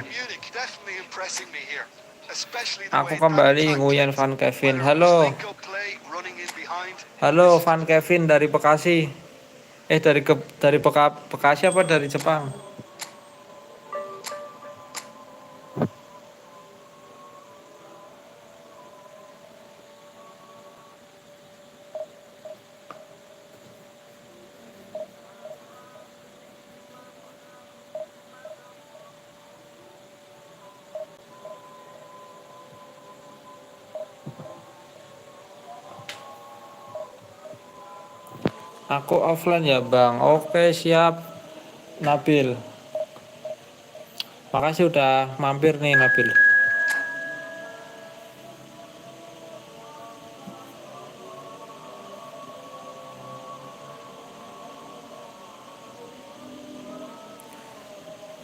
Aku kembali Nguyen Van Kevin. Halo. Halo Van Kevin dari Bekasi. Dari Bekasi apa dari Jepang? Aku offline ya bang. Oke siap Nabil. Makasih udah mampir nih Nabil.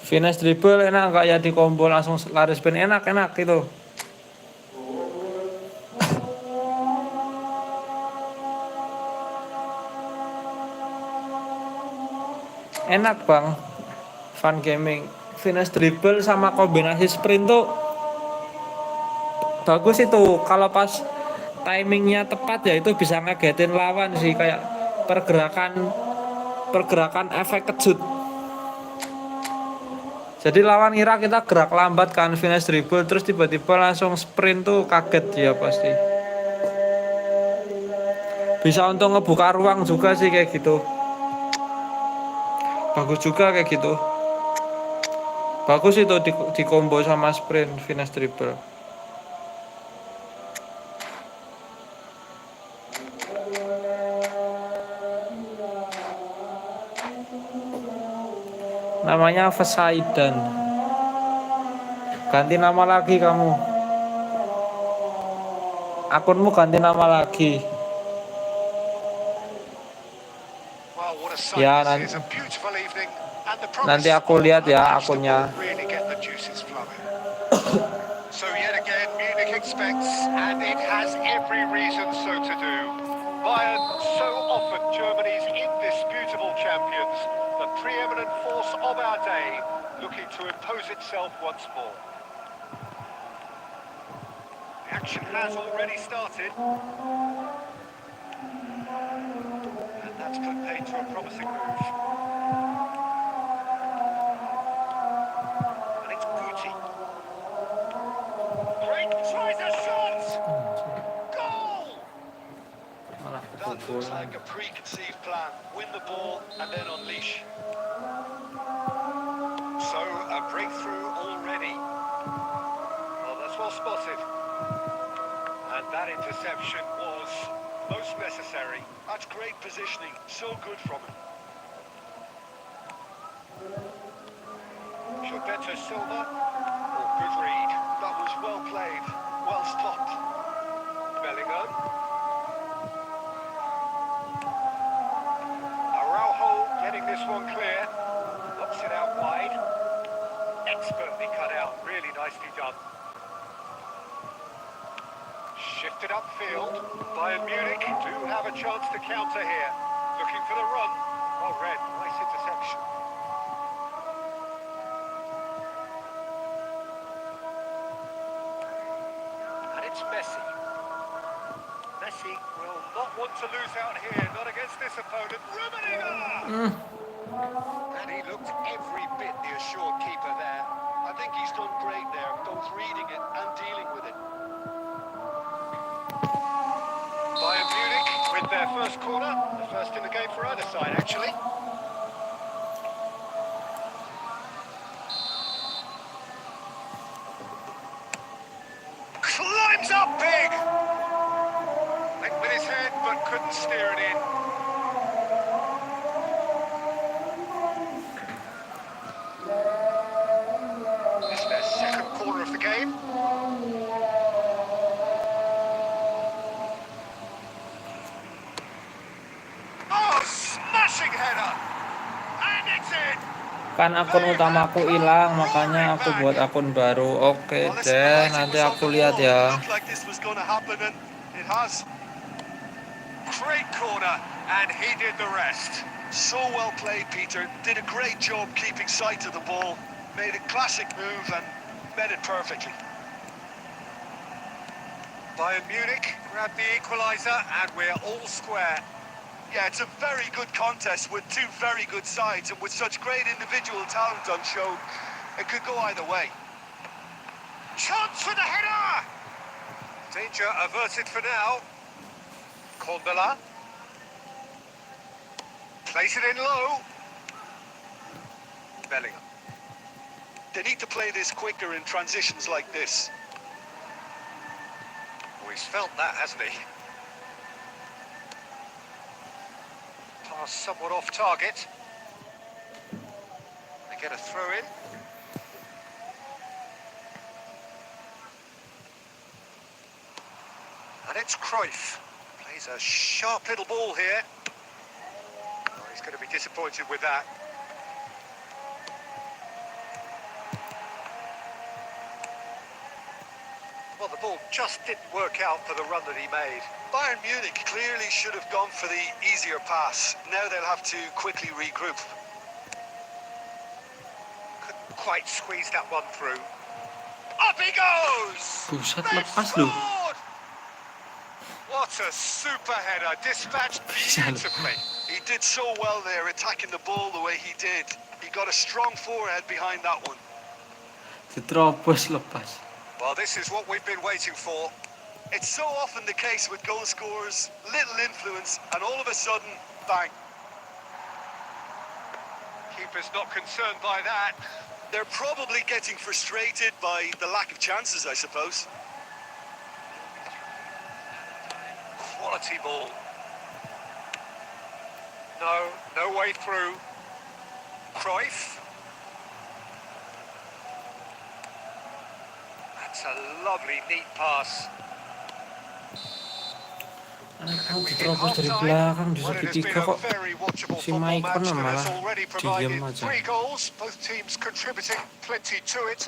Finish dribble enak nggak ya di combo langsung lari spin enak itu. Enak bang, fun gaming. Finish dribble sama kombinasi sprint tuh bagus itu. Kalau pas timingnya tepat ya itu bisa ngagetin lawan sih, kayak pergerakan pergerakan efek kejut. Jadi lawan ngira kita gerak lambat kan finish dribble, terus tiba-tiba langsung sprint tuh kaget dia pasti. Bisa untuk ngebuka ruang juga sih kayak gitu. Bagus juga kayak gitu. Bagus itu di combo sama sprint finish dribble. Namanya Fesaidan. Ganti nama lagi kamu. Akunmu ganti nama lagi. Well, what a sight Ya, this is. A beautiful evening and the promise nanti aku of lihat a ya match that akunnya. will really get the juices flowing. So yet again, Munich expects, and it has every reason so to do. Bayern, so often Germany's indisputable champions, the preeminent force of our day, looking to impose itself once more. The action has already started. And that's put paid to a promising move. And it's Guti. Great, tries a shot! Goal! That looks like a preconceived plan. Win the ball and then unleash. So, a breakthrough already. Well, that's well spotted. And that interception was most necessary. That's great positioning. So good from him. Gilberto Silva. Oh, good read. That was well played. Well stopped. Bellingham. Araujo getting this one clear. Knocks it out wide. Expertly cut out. Really nicely done. Shifted upfield. Bayern Munich do have a chance to counter here. Looking for the run. Well read. Nice interception. And it's Messi. Messi will not want to lose out here. Not against this opponent. Rummenigge! And he looked every bit the assured keeper there. I think he's done great there, both reading it and dealing with it. Bayern Munich with their first corner, the first in the game for either side actually. Climbs up big! Went with his head but couldn't steer it in. This is their second corner of the game. Oh, smashing header! And it's in! Kan akun utamaku hilang, makanya aku buat akun baru. Oke Well, listen, the deh, writing nanti was on aku the lihat wall. It ya. looked like this was going to happen, and it has. Great corner, and he did the rest. So well played, Peter. Did a great job keeping sight of the ball. Made a classic move and met it perfectly. Bayern Munich grabbed the equaliser, and we're all square. Yeah, it's a very good contest with two very good sides, and with such great individual talent on show, it could go either way. Chance for the header! Danger averted for now. Kondola. Place it in low. Bellingham. They need to play this quicker in transitions like this. Oh, he's felt that, hasn't he? Pass somewhat off target. They get a throw in. And it's Cruyff. Plays a sharp little ball here. Oh, he's going to be disappointed with that. Well, the ball just didn't work out for the run that he made. Bayern Munich clearly should have gone for the easier pass. Now they'll have to quickly regroup. quite squeeze that one through. Up he goes! Buset, They've lepas lu. scored! What a super header, dispatched beautifully. He did so well there, attacking the ball the way he did. He got a strong forehead behind that one. Diterobos lepas. Well, this is what we've been waiting for. It's so often the case with goal scorers, little influence, and all of a sudden, bang. Keeper's not concerned by that. They're probably getting frustrated by the lack of chances, I suppose. Quality ball. No way through. Cruyff. That's a lovely, neat pass. Kan diterobos dari belakang di Well, it has been segitiga a kok. very watchable Si football Maicon match that malah has already diem provided aja. 3 goals, both teams contributing plenty to it.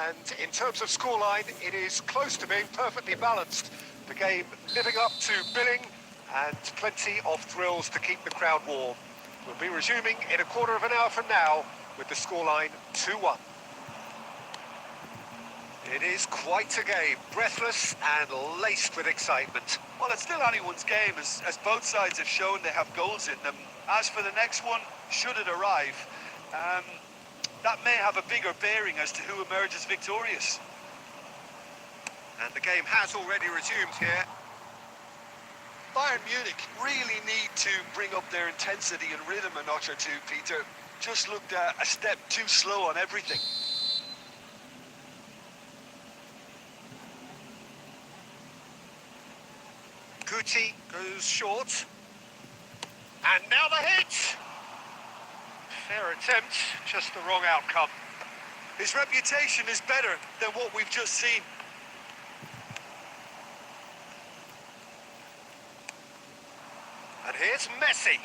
And in terms of scoreline, it is close to being perfectly balanced. The game living up to billing and plenty of thrills to keep the crowd warm. We'll be resuming in a quarter of an hour from now with the scoreline 2-1. It is quite a game, breathless and laced with excitement. Well, it's still anyone's game, as both sides have shown they have goals in them. As for the next one, should it arrive, that may have a bigger bearing as to who emerges victorious. And the game has already resumed here. Bayern Munich really need to bring up their intensity and rhythm a notch or two, Peter. Just looked a step too slow on everything. Guti goes short. And now the hit! Fair attempt, just the wrong outcome. His reputation is better than what we've just seen. And here's Messi.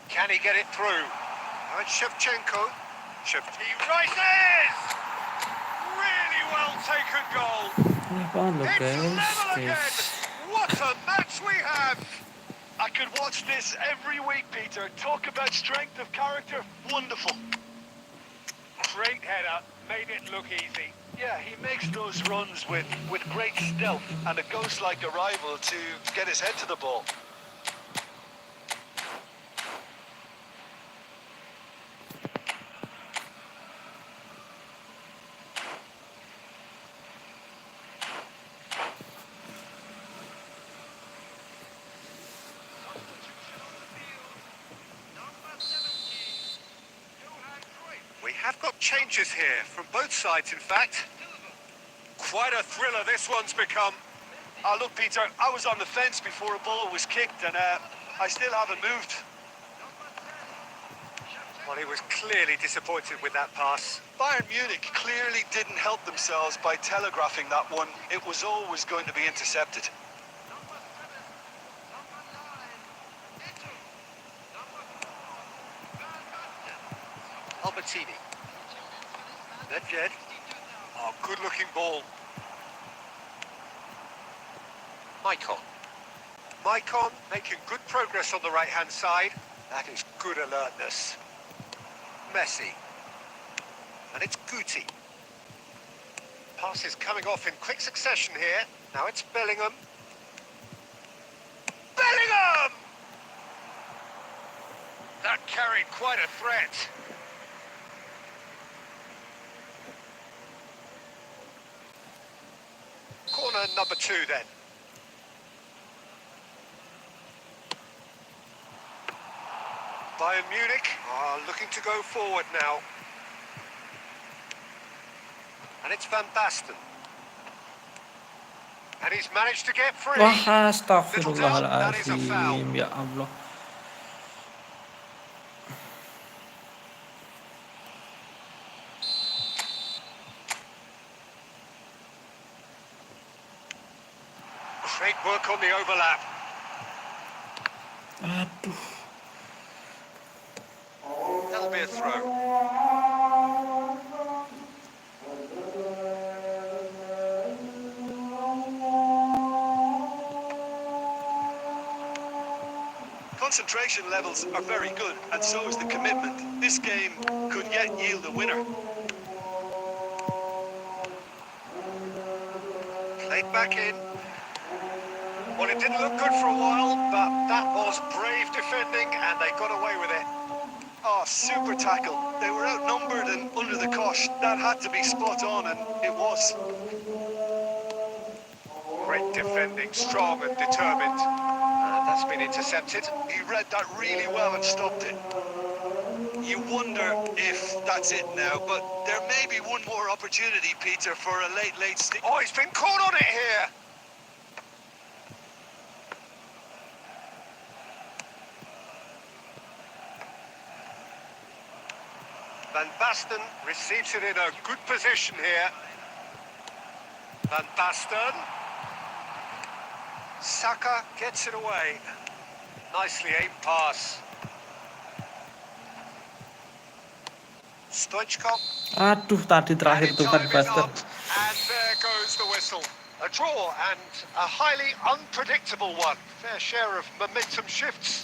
Can he get it through? And Shevchenko. He rises! Really well taken goal. Ini apaan lo It's guys? level again. Guys. What a match we have! I could watch this every week, Peter. Talk about strength of character. Wonderful. Great header, made it look easy. Yeah, he makes those runs with great stealth and a ghost-like arrival to get his head to the ball. We have got changes here, from both sides in fact. Quite a thriller this one's become. Look, Peter, I was on the fence before a ball was kicked, and I still haven't moved. Well, he was clearly disappointed with that pass. Bayern Munich clearly didn't help themselves by telegraphing that one. It was always going to be intercepted. Albertini. Nedved. Oh, good-looking ball. Maicon making good progress on the right-hand side. That is good alertness. Messi. And it's Guti. Passes coming off in quick succession here. Now it's Bellingham. Bellingham! That carried quite a threat. Corner number 2 then. Bayern Munich are looking to go forward now. And it's Van Basten. And he's managed to get free. Wah, astagfirullahaladzim. Ya Allah. Great work on the overlap. Aduh. That'll be a throw. Concentration levels are very good, and so is the commitment. This game could yet yield a winner. Played back in. Well, it didn't look good for a while, but that was brave defending, and they got away with it. Oh, super tackle. They were outnumbered and under the cosh. That had to be spot on, and it was. Great defending, strong and determined. And that's been intercepted. He read that really well and stopped it. You wonder if that's it now, but there may be one more opportunity, Peter, for a late stick. Oh, he's been caught on it here. Van Basten receives it in a good position here. Van Basten. Saka gets it away. Nicely aimed pass. Stoichkov. Aduh, tadi And terakhir in tuh Van time is Basten. up. And there goes the whistle. A draw and a highly unpredictable one. Fair share of momentum shifts.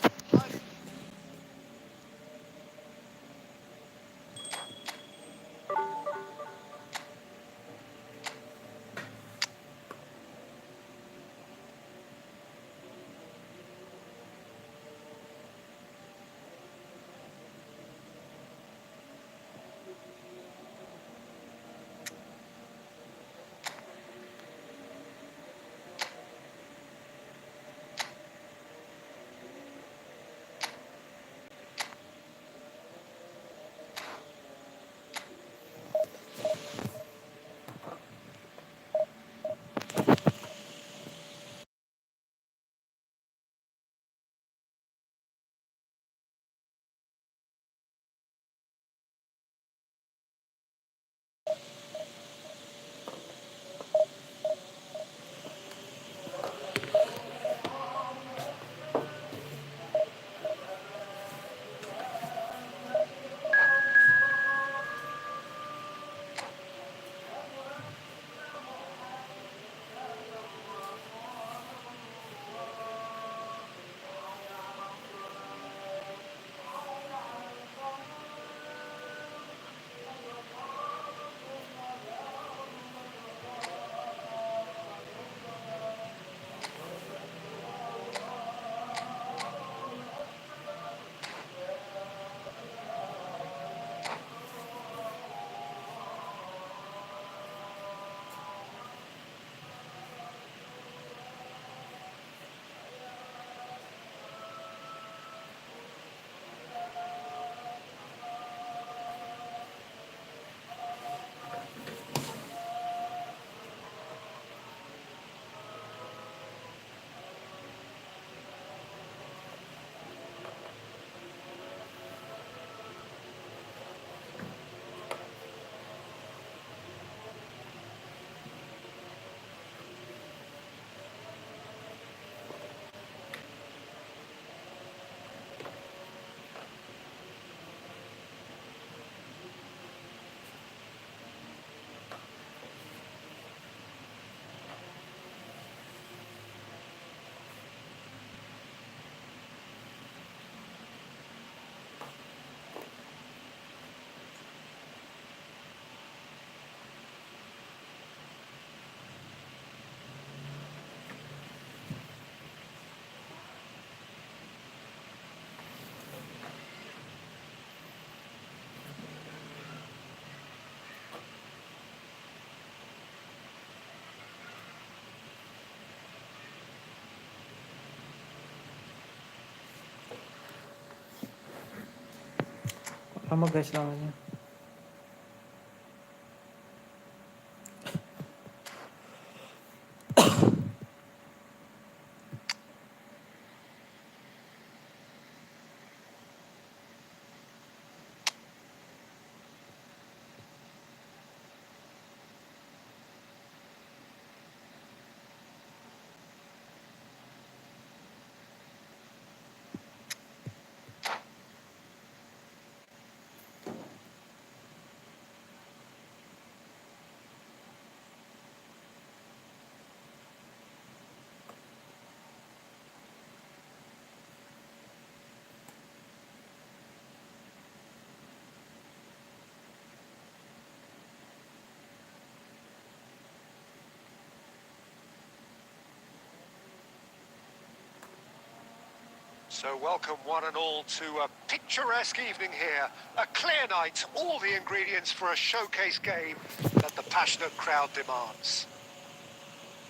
Lama guys lamanya. So welcome one and all to a picturesque evening here. A clear night, all the ingredients for a showcase game that the passionate crowd demands.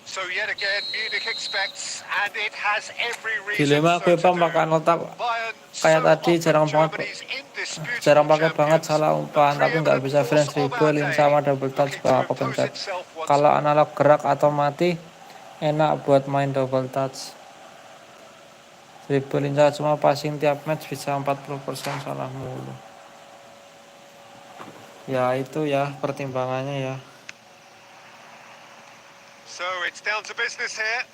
So yet again, Munich expects, and it has every reason Dilema so gue to pang do. pakai otak Bayern kayak so tadi often Germany's jarang indisputable pakai banget champions, salah the umpan, tapi nggak preeminent bisa force French of our dribbling day, sama double touch looking to kalau aku impose pencet. itself once Kalau more. analog gerak atau mati enak buat main double touch. Dribbling saja cuma passing tiap match bisa 40% salah mulu. Ya itu ya pertimbangannya ya. So it's down to business here.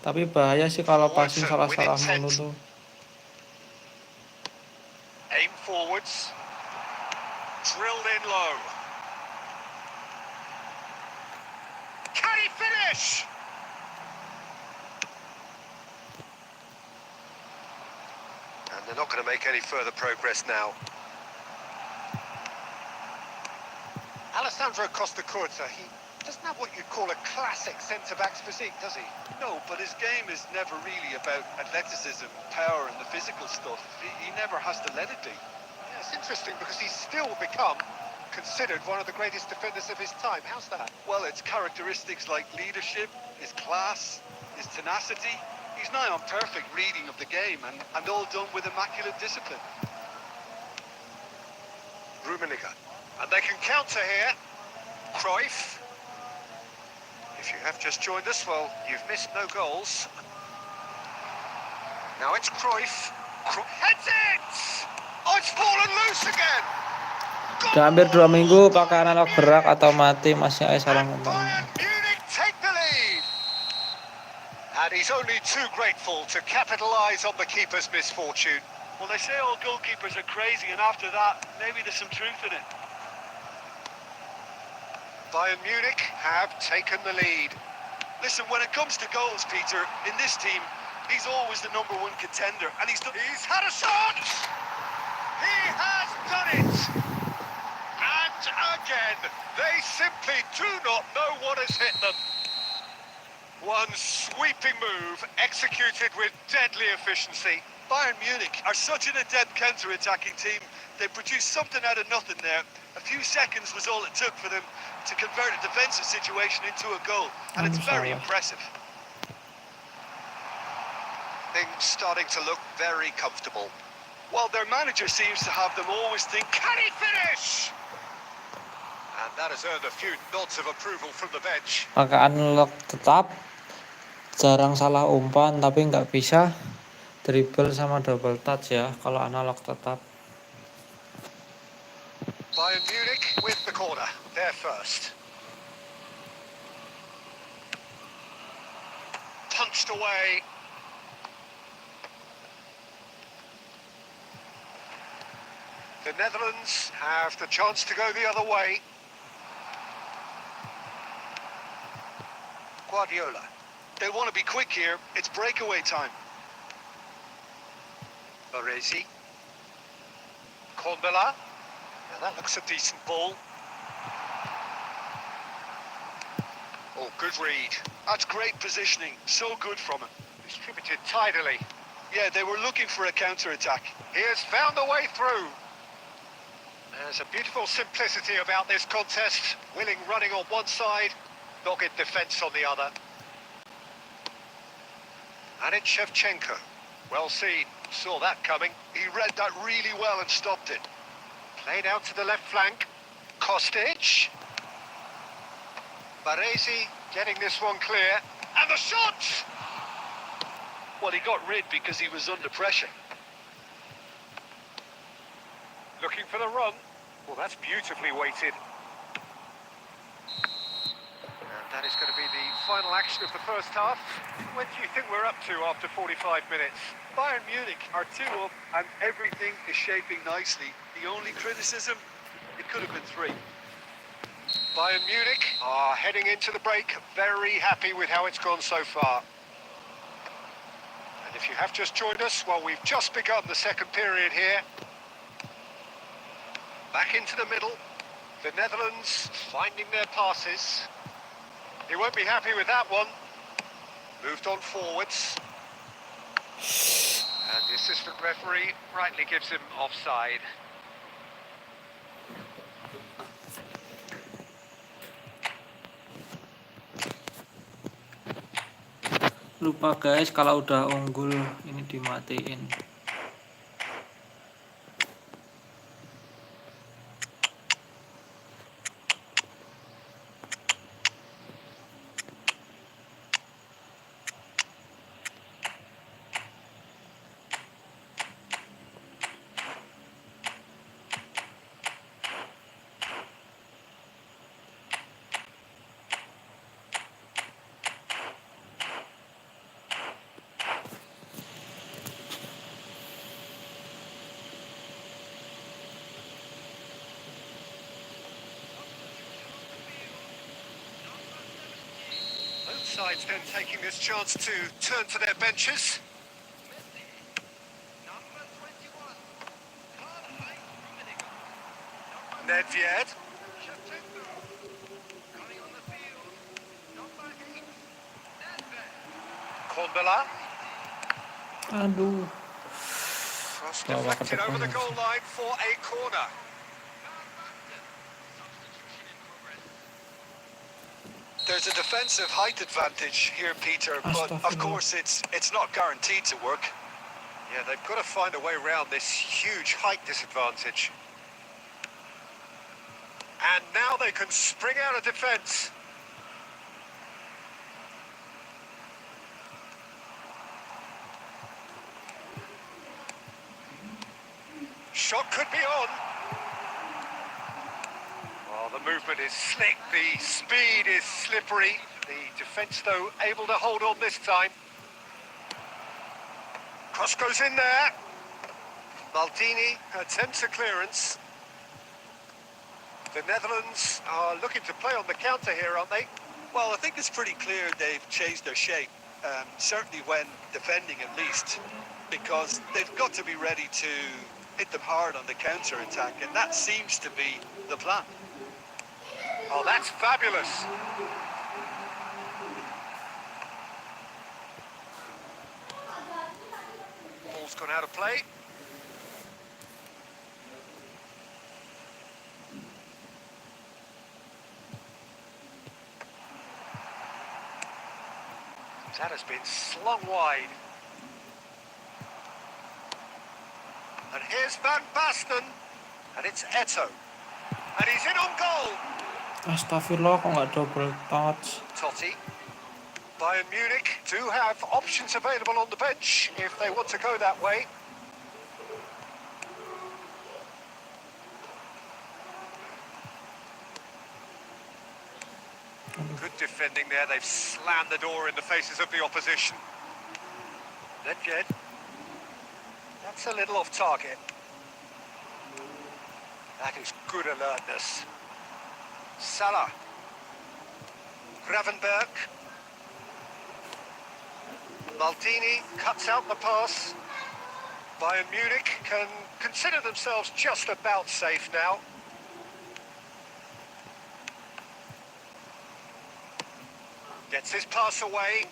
Tapi bahaya sih kalau Forwards passing and with salah-salah intent. mulu tuh. Aim forwards. Drilled in low. Can he finish? And they're not going to make any further progress now. Alessandro Costa Curta, he doesn't have what you'd call a classic centre-back's physique, does he? No, but his game is never really about athleticism, power, and the physical stuff. He never has to let it be. Yeah, it's interesting because he's still become considered one of the greatest defenders of his time. How's that? Well, it's characteristics like leadership, his class, his tenacity. He's now on perfect reading of the game and all done with immaculate discipline. Rummenigge. And they can counter here. Cruyff. If you have just joined us, well, you've missed no goals. Now it's Cruyff. Heads it! Oh, it's fallen loose again! Udah hampir 2 minggu pakai analog gerak atau mati masih aja salah And umpan. Bayern Munich take the lead. And he's only too grateful to capitalise on the keeper's misfortune. Well, they say all goalkeepers are crazy, and after that, maybe there's some truth in it. Bayern Munich have taken the lead. Listen, when it comes to goals, Peter, in this team, he's always the number one contender, and he's Had a shot! He has done it! And again, they simply do not know what has hit them. One sweeping move executed with deadly efficiency. Bayern Munich are such an adept counter-attacking team. They produced something out of nothing there. A few seconds was all it took for them to convert a defensive situation into a goal, and it's very impressive. Things starting to look very comfortable. Well, their manager seems to have them always think, Can he finish? And that has earned a few nods of approval from the bench. Pakai analog tetap, jarang salah umpan tapi nggak bisa dribble sama double touch ya kalau analog tetap. Bayern Munich with the corner. They're first. Punched away. The Netherlands have the chance to go the other way. Guardiola. they want to be quick here. It's breakaway time. Baresi. Kondola. Now that looks a decent ball. Oh, good read. That's great positioning. So good from him. Distributed tidily. Yeah, they were looking for a counter-attack. He has found a way through. There's a beautiful simplicity about this contest. Willing running on one side, dogged defence on the other. And it's Shevchenko. Well seen. Saw that coming. He read that really well and stopped it. Played out to the left flank. Kostic. Baresi getting this one clear. And the shot! Well, he got rid because he was under pressure. Looking for the run. Well, that's beautifully weighted. And that is going to be the final action of the first half. When do you think we're up to after 45 minutes? Bayern Munich are 2 up and everything is shaping nicely. The only criticism, it could have been 3. Bayern Munich are heading into the break very happy with how it's gone so far. And if you have just joined us, well, we've just begun the second period here. Back into the middle. The Netherlands finding their passes. He won't be happy with that one. Moved on forwards. And the assistant referee rightly gives him offside. Lupa guys, kalau udah unggul ini dimatiin. Both sides then taking this chance to turn to their benches. Nedved. Kondola. Aduh. Cross Bawa ke deflected over the depan. goal line for a corner. There's a defensive height advantage here, Peter, but of course it's not guaranteed to work. Yeah, they've got to find a way around this huge height disadvantage. And now they can spring out of defence. Shot could be on. Well, the movement is slick, the speed is slippery. The defence, though, able to hold on this time. Cross goes in there. Maldini attempts a clearance. The Netherlands are looking to play on the counter here, aren't they? Well, I think it's pretty clear they've changed their shape, certainly when defending at least, because they've got to be ready to hit them hard on the counter-attack, and that seems to be the plan. Oh, that's fabulous. Ball's gone out of play. That has been slung wide. And here's Van Basten. And it's Eto'o. And he's in on goal. Astagfirullah, kok nggak double touch? Totti. Bayern Munich do have options available on the bench if they want to go that way. Good defending there. They've slammed the door in the faces of the opposition. Nedved. That's a little off target. That is good alertness. Salah. Gravenberg. Maldini cuts out the pass. Bayern Munich can consider themselves just about safe now. Gets his pass away.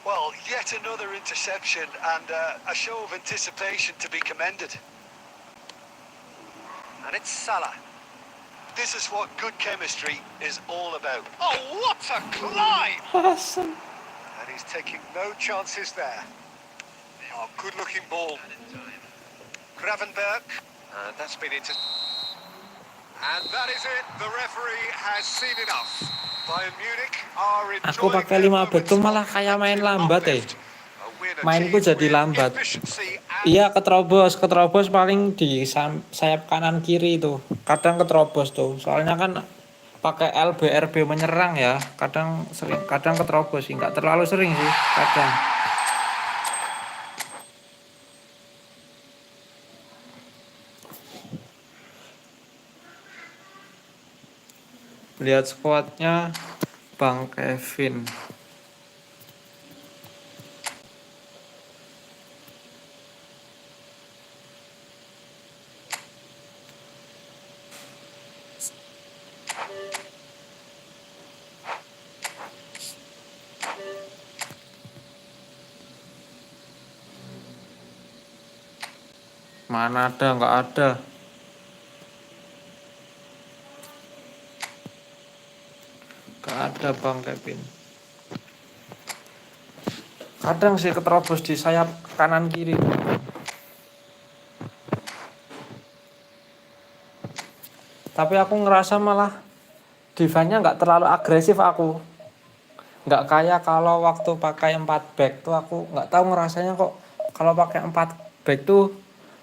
Well, yet another interception and a show of anticipation to be commended. And it's Salah. This is what good chemistry is all about. Oh, what a climb! Awesome. And he's taking no chances there. Oh, good-looking ball. Gravenberg. And that's been into... And that is it. The referee has seen enough. Bayern Munich are Aku enjoying pakai 5 betul malah kayak main lambat Mainku jadi lambat. Iya, keterobos paling di sayap kanan kiri tuh. Kadang keterobos tuh. Soalnya kan pakai LBRB menyerang ya. Kadang keterobos sih, nggak terlalu sering sih, kadang. Lihat squadnya Bang Kevin. Mana ada, nggak ada. Nggak ada Bang Kevin. Kadang sih keterobos di sayap kanan kiri. Tapi aku ngerasa malah defense-nya nggak terlalu agresif aku. Nggak kayak kalau waktu pakai 4 back tuh aku nggak tahu ngerasanya kok kalau pakai 4 back tuh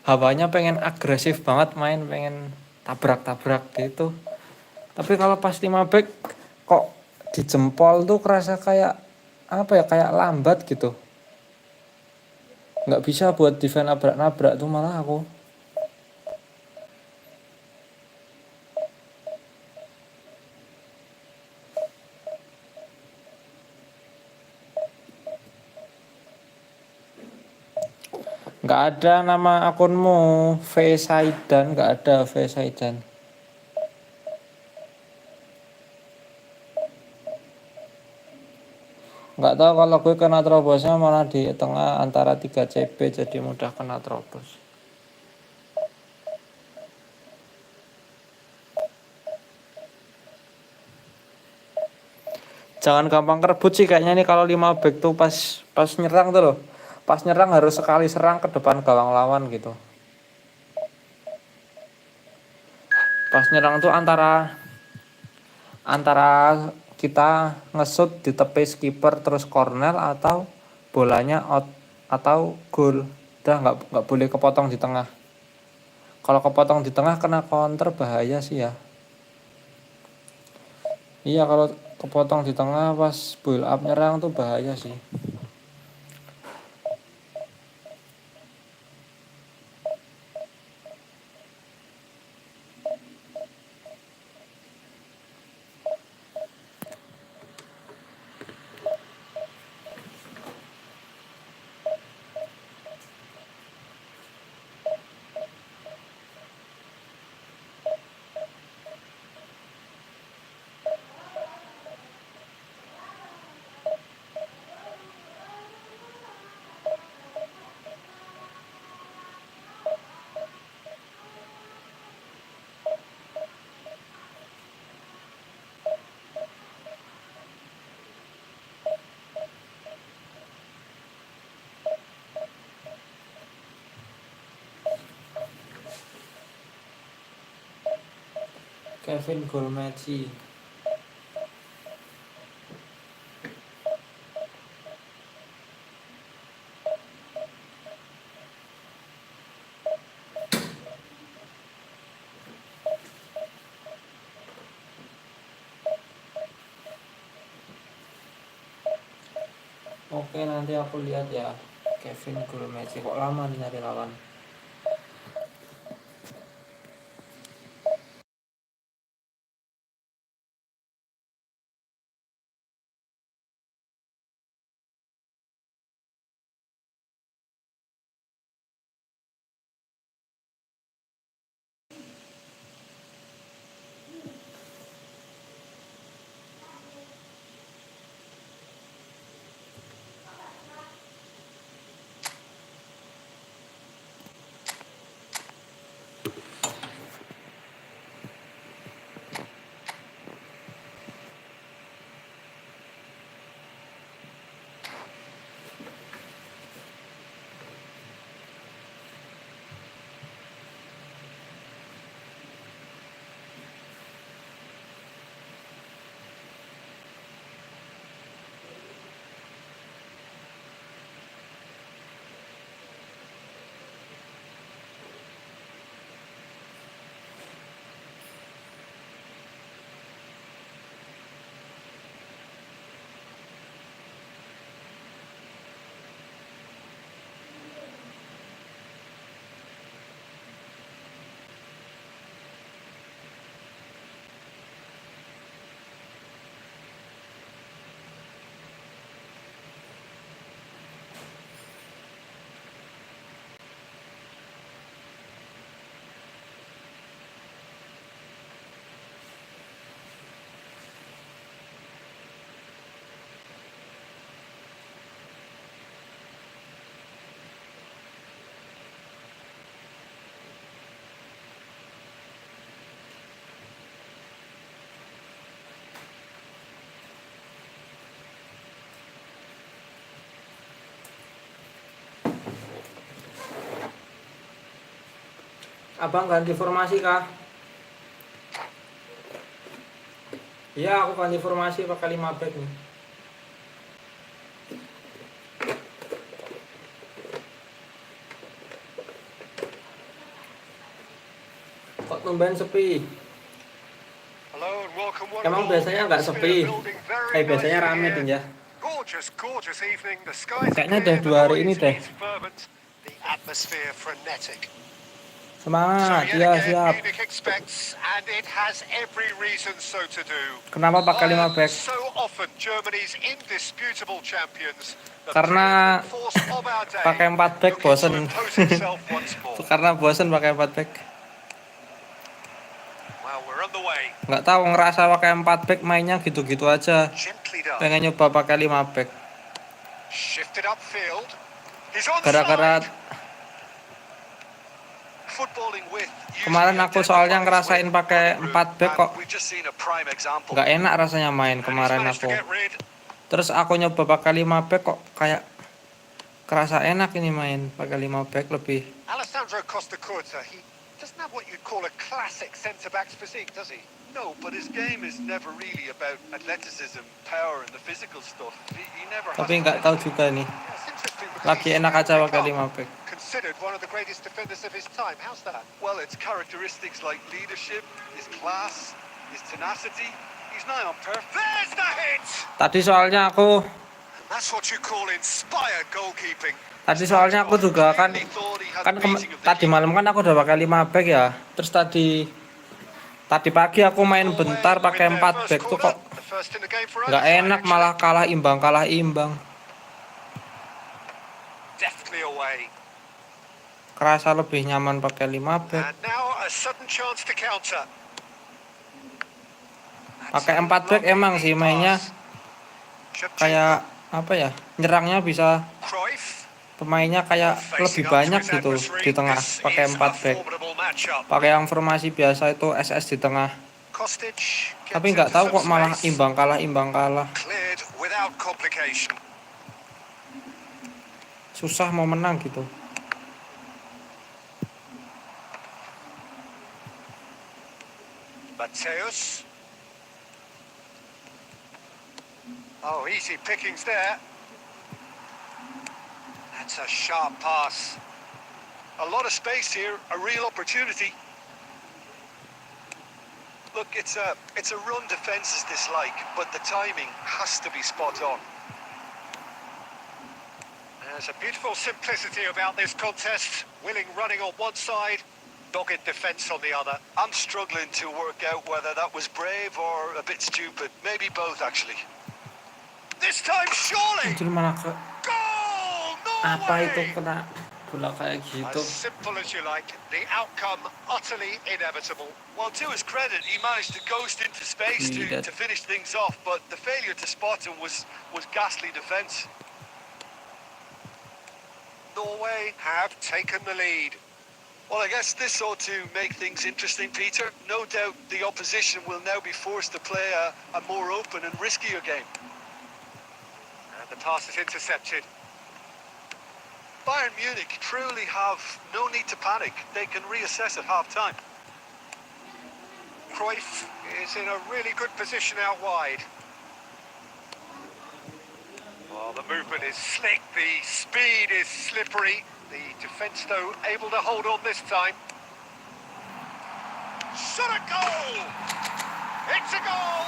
hawanya pengen agresif banget main, pengen tabrak-tabrak gitu. Tapi kalau pas 5 back kok di jempol tuh kerasa kayak apa ya, kayak lambat gitu. Nggak bisa buat defense nabrak-nabrak tuh malah aku. Nggak ada nama akunmu V Saidan, nggak ada V Saidan. Nggak tahu kalau gue kena terobosnya malah di tengah antara 3 CB jadi mudah kena terobos. Jangan gampang kerebut sih kayaknya nih kalau 5 back tuh pas nyerang tuh loh. Pas nyerang harus sekali serang ke depan gawang lawan gitu. Pas nyerang tuh antara kita ngesut di tepi skipper terus corner atau bolanya out atau gol. Udah nggak boleh kepotong di tengah. Kalau kepotong di tengah kena counter bahaya sih ya. Iya kalau kepotong di tengah pas build up nyerang tuh bahaya sih. Kevin Golmeci. Oke nanti aku lihat ya Kevin Golmeci. Kok lama nih nyari lawan. Abang ganti formasi kah? Iya, aku ganti formasi pakai 5 back nih. Kok tumben sepi? Hello and welcome one and Emang all. biasanya nggak Atmosphere sepi? building very Biasanya nicely rame here. deh ya. Gorgeous evening. The skies are Kayaknya udah clear, the 2 hari ini noise deh. is fervent, the atmosphere frenetic. So Semangat, yet ya again, siap. Munich expects, and it has every reason so to do. Kenapa pakai 5 Bayern, back? so often Germany's indisputable champions. The Karena preeminent force of our day, pakai 4 back looking to bosen. impose itself once more. Karena bosen pakai 4 back. Well, we're on the way. Nggak tahu, ngerasa pakai 4 back mainnya gitu-gitu aja. Gently done. Pengen nyoba pakai 5 back. Shifted upfield. He's onside. Gara-gara Footballing with kemarin aku soalnya ngerasain pakai 4 back kok we've just seen a prime example. nggak enak rasanya main kemarin aku. Terus aku nyoba pakai 5 back kok kayak kerasa enak ini main pakai 5 back lebih. Alessandro Costa Curta, he doesn't have what you'd call a classic centre-back's physique, does he? No, but his game is never really about athleticism, power, and the physical stuff. He never has. Tapi nggak tahu juga nih. Yeah, it's interesting because Lagi he's enak aja still pakai become 5 back. considered one of the greatest defenders of his time. How's that? Well, it's characteristics like leadership, his class, his tenacity. He's nigh on perfect. There's the hit! Tadi soalnya aku That's what you call inspired goalkeeping. juga kan tadi malam kan aku udah pakai 5 back ya. Terus tadi pagi aku main bentar pakai 4 back tuh kok nggak enak, malah kalah imbang. Deftly away. Kerasa lebih nyaman pakai 5 back. And now a sudden chance to counter. Pakai 4 back emang sih mainnya kayak apa ya? Nyerangnya bisa, pemainnya kayak lebih banyak gitu di tengah pakai 4 back. Pakai yang formasi biasa itu SS di tengah. Tapi nggak tahu kok malah imbang kalah. Susah mau menang gitu. Mateus. Oh, easy pickings there. That's a sharp pass. A lot of space here, a real opportunity. Look, it's a run defence's dislike, but the timing has to be spot on. There's a beautiful simplicity about this contest. Willing running on one side, dogged defence on the other. I'm struggling to work out whether that was brave or a bit stupid. Maybe both, actually. This time, surely! Anjir, mana ke Goal! apa itu Norway! kena bola kayak gitu. As simple as you like, the outcome utterly inevitable. Well, to his credit, he managed to ghost into space to finish things off, but the failure to spot him was ghastly defence. Norway have taken the lead. Well, I guess this ought to make things interesting, Peter. No doubt the opposition will now be forced to play a more open and riskier game. And the pass is intercepted. Bayern Munich truly have no need to panic. They can reassess at half-time. Cruyff is in a really good position out wide. Well, the movement is slick, the speed is slippery. The defence, though, able to hold on this time. Shot a goal! It's a goal!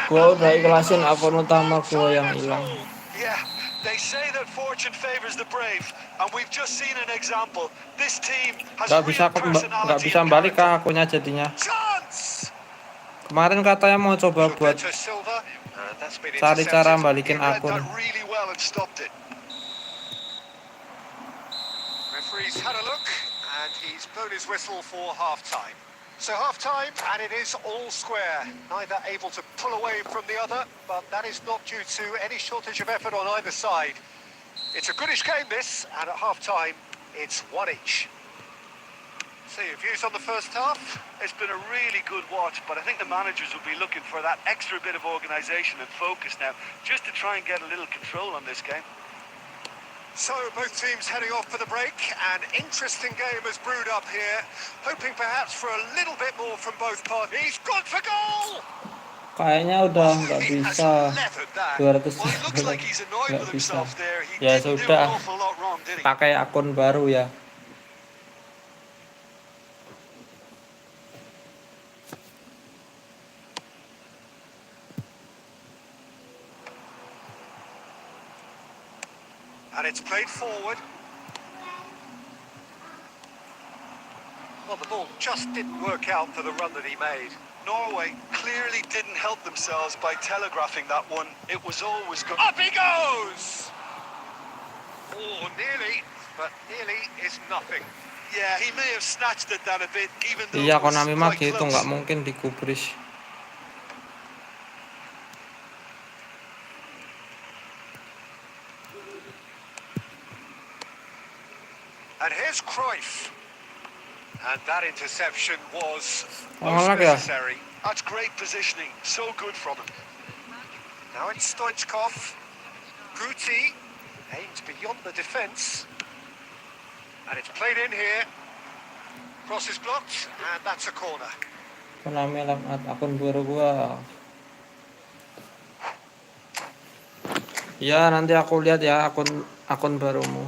Gua udah ikhlasin akun utama gua yang hilang. Yeah, they say that fortune favors the brave, and we've just seen an example. This team has Nggak bisa balik ke akunnya jadinya. Kemarin katanya mau coba buat cari cara balikin akun. Referee's had a look, and he's blown his whistle for half-time. So half-time, and it is all square. Neither able to pull away from the other, but that is not due to any shortage of effort on either side. It's a goodish game, this, and at half-time, it's 1 each. So your views on the first half? It's been a really good watch, but I think the managers will be looking for that extra bit of organisation and focus now, just to try and get a little control on this game. So both teams heading off for the break. An interesting game has brewed up here. Hoping perhaps for a little bit more from both parties. Gone for goal! Kayaknya udah Oh, nggak he has bisa leathered that. 200 Well, it looks like he's annoyed nggak with bisa. himself there. He Ya didn't do an sudah, awful lot wrong, did he? pakai akun baru ya. And it's played forward. Well, the ball just didn't work out for the run that he made. Norway clearly didn't help themselves by telegraphing that one. It was always good. Up he goes! Oh, nearly, but nearly is nothing. Yeah, he may have snatched it down a bit, even though Iya, it was Konami mah quite gitu, close. nggak mungkin digubris. And here's Cruyff. And that interception was Oh, most lag ya? necessary. That's great positioning. So good from him. Now it's Stoichkov. Guti aims beyond the defence. And it's played in here. Cross is blocked, and that's a corner. Konami akun baru gua. Ya, nanti aku lihat ya akun barumu.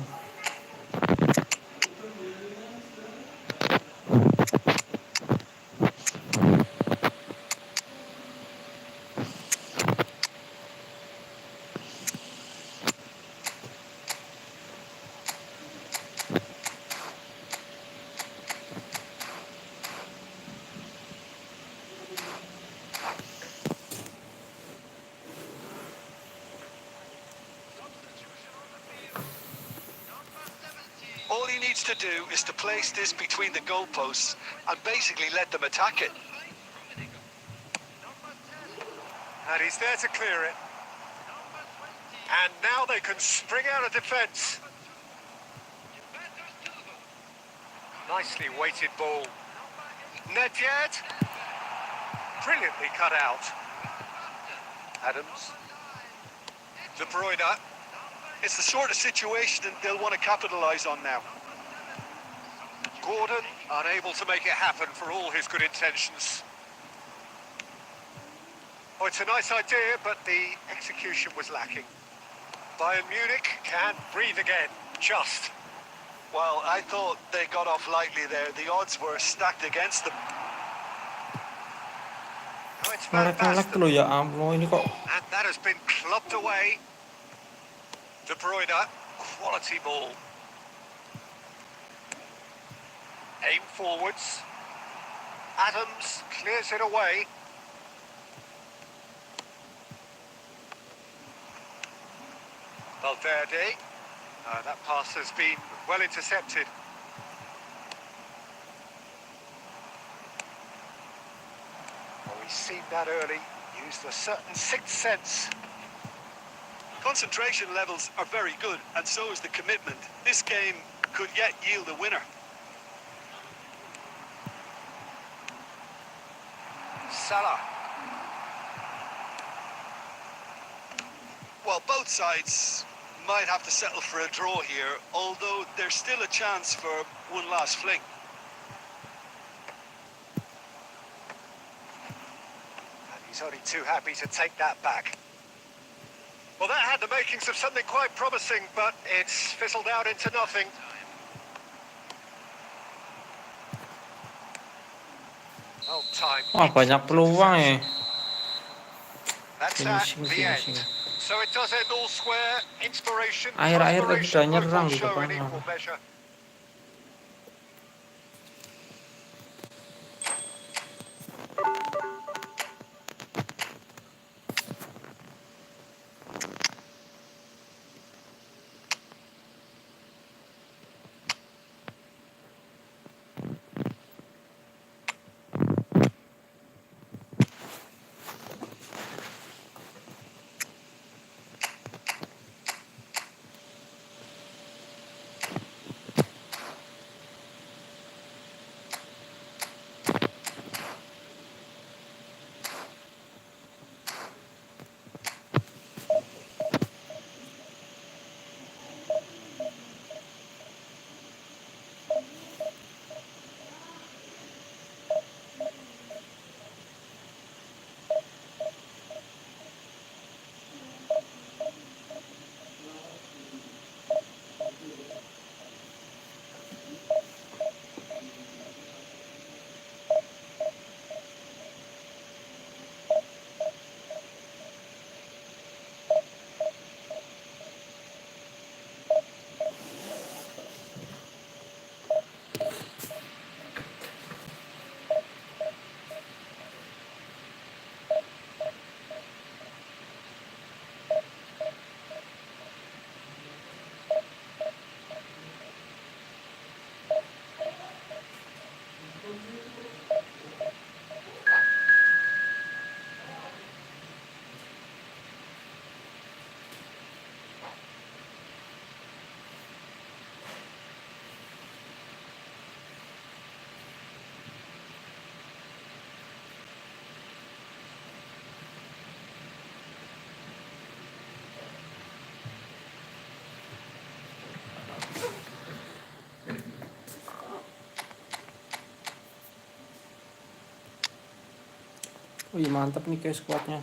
All he needs to do is to place this between the goalposts and basically let them attack it. And he's there to clear it. And now they can spring out of defence. Nicely weighted ball. Nedved. Brilliantly cut out. Adams. De Bruyne. It's the sort of situation they'll want to capitalise on now. Gordon unable to make it happen for all his good intentions. Oh, it's a nice idea, but the execution was lacking. Bayern Munich can breathe again, just. Well, I thought they got off lightly there. The odds were stacked against them. Now it's Van Ngelek-ngelek Basten. loh, ya ampun, ini kok And that has been clubbed away. De Bruyne, quality ball. Aim forwards. Adams clears it away. Valverde. That pass has been well intercepted. Well, we've seen that early. Used a certain sixth sense. Concentration levels are very good, and so is the commitment. This game could yet yield a winner. Salah. Well, both sides might have to settle for a draw here, although there's still a chance for one last fling. And he's only too happy to take that back. Well, that had the makings of something quite promising, but it's fizzled out into nothing. Oh, time. wah banyak peluang ya. That's Finishing. So it does end all square. Inspiration, Akhir-akhir tadi frustration, udah both nyerang on di show in depan. equal measure. Wih, mantap nih guys squadnya.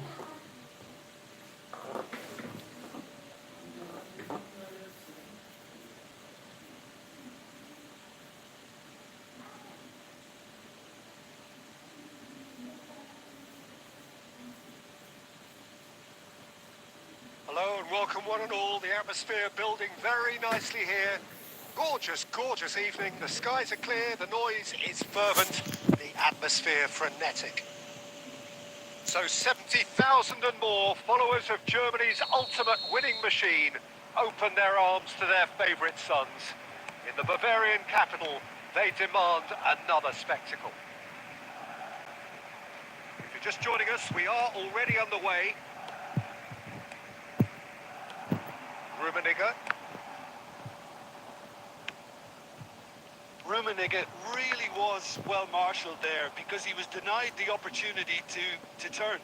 Hello and welcome one and all. The atmosphere building very nicely here. Gorgeous, gorgeous evening. The skies are clear, the noise is fervent, the atmosphere frenetic. So 70,000 and more followers of Germany's ultimate winning machine open their arms to their favourite sons. In the Bavarian capital, they demand another spectacle. If you're just joining us, we are already underway. Rummenigge really was well marshalled there because he was denied the opportunity to turn.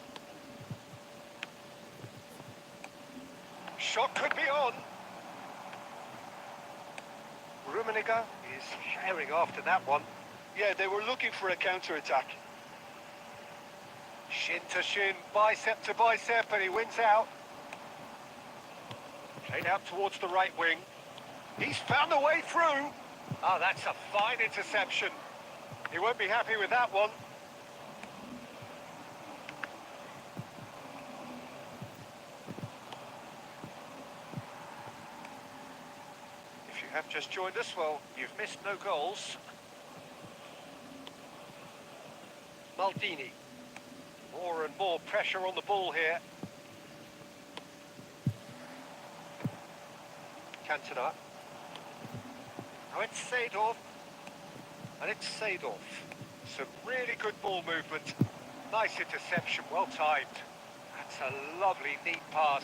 Shot could be on. Rummenigge is sharing after that one. Yeah, they were looking for a counter-attack. Shin to shin, bicep to bicep, and he wins out. Played out towards the right wing. He's found a way through. Ah, that's a fine interception. He won't be happy with that one. If you have just joined us, well, you've missed no goals. Maldini. More and more pressure on the ball here. Cantona. Now it's Seedorf. And it's Seedorf. Some really good ball movement. Nice interception, well timed. That's a lovely, neat pass.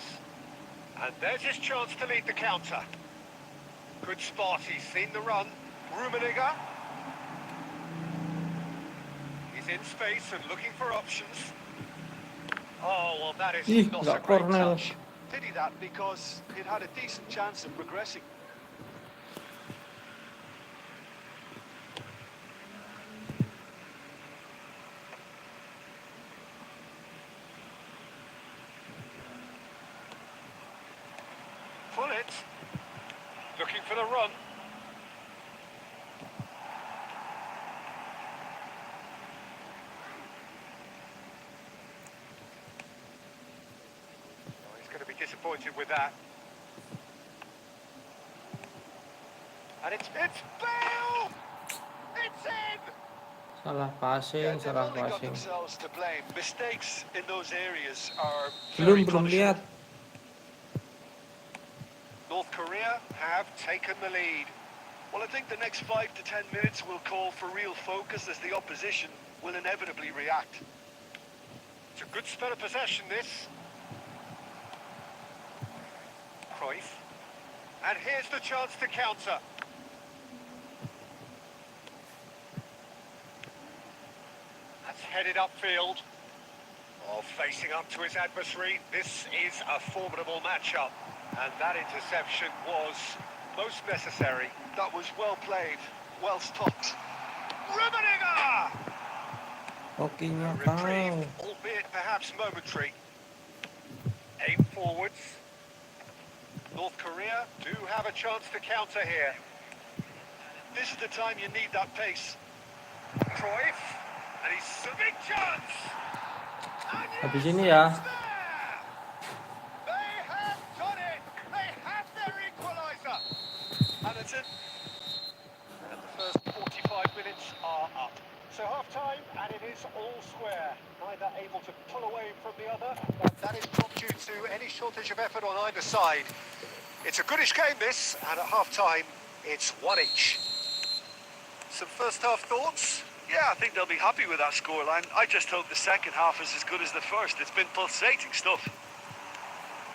And there's his chance to lead the counter. Good spot, he's seen the run. Rummenigge. He's in space and looking for options. Oh, well, that is Ih, not nggak a great corner. touch. Pity that because it had a decent chance of progressing. Pull it. Looking for the run. Oh, he's going to be disappointed with that. And it's Bale! It's in! Salah Yeah, passing, they've salah only got passing. themselves to blame. Mistakes in those areas are Belum very punishable. lihat. North Korea have taken the lead. Well, I think the next 5 to 10 minutes will call for real focus as the opposition will inevitably react. It's a good spell of possession, this. Cruyff. And here's the chance to counter. That's headed upfield. Oh, facing up to his adversary. This is a formidable matchup. And that interception was most necessary. That was well played, well stopped. Rummenigge! Hokinya A kau. reprieve, albeit perhaps momentary. Aim forwards. North Korea do have a chance to counter here. This is the time you need that pace. Cruyff, and he's a big chance. And Habis yes, ini ya. it's there. They have done it. They have their equaliser. And it's in. And the first 45 minutes are up. So half-time, and it is all square. Neither able to pull away from the other. That is not due to any shortage of effort on either side. It's a goodish game, this, and at half-time, it's one each. Some first half thoughts? Yeah, I think they'll be happy with that scoreline. I just hope the second half is as good as the first. It's been pulsating stuff.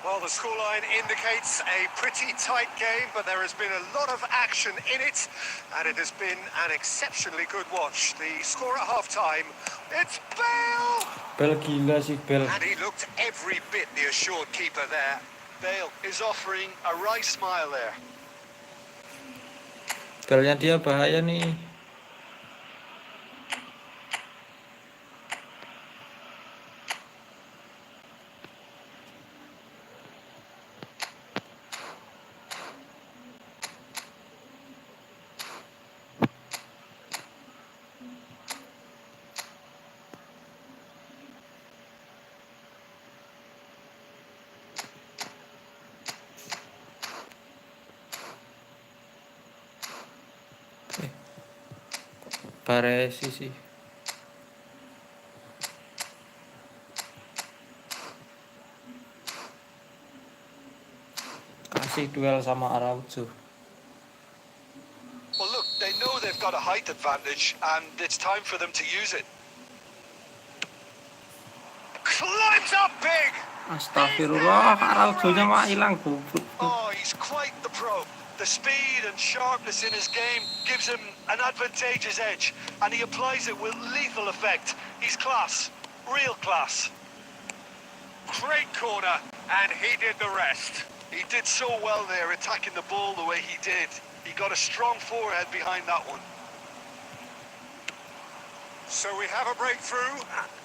Well, the scoreline indicates a pretty tight game, but there has been a lot of action in it, and it has been an exceptionally good watch. The score at half-time, it's Bale! Bel gila sih Bel. And he looked every bit the assured keeper there. Bale is offering a wry smile there. Belnya dia bahaya nih. Baresi sih. Kasih duel sama Araujo. Well, look, they know they've got a height advantage, and it's time for them to use it. Climbs up big! Astagfirullah, Araujo-nya mah hilang goblok. Oh, he's quite the pro. The speed and sharpness in his game gives him an advantageous edge, and he applies it with lethal effect. He's class. Real class. Great corner, and he did the rest. He did so well there, attacking the ball the way he did. He got a strong forehead behind that one. So we have a breakthrough.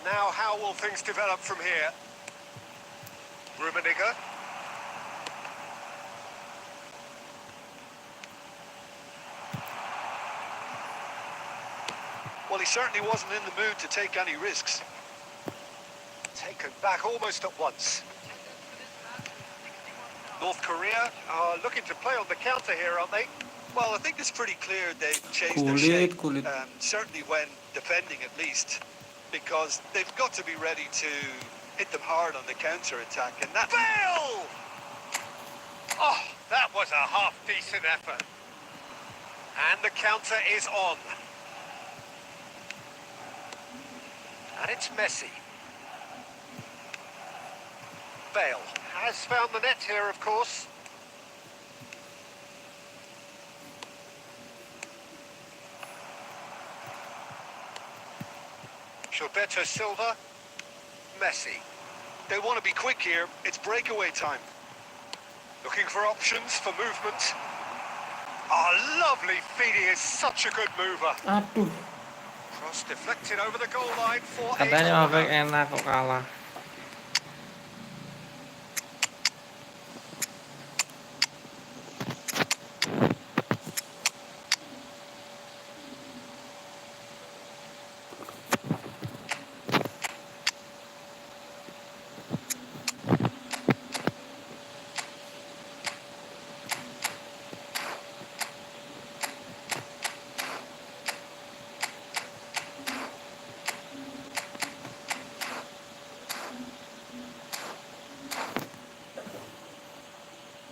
Now how will things develop from here? Rummenigge. Well, he certainly wasn't in the mood to take any risks. Taken back almost at once. North Korea are looking to play on the counter here, aren't they? Well, I think it's pretty clear they've changed their shape, Kulit. certainly when defending at least, because they've got to be ready to hit them hard on the counter-attack, and that... Bale! Oh, that was a half-decent effort. And the counter is on. And it's Messi. Bale has found the net here, of course. Gilberto Silva. Messi. They want to be quick here. It's breakaway time. Looking for options for movement. Oh, lovely feed. He is such a good mover. Aduh, Cross deflected over the goal line for a katanya corner. Maverick enak kok kalah.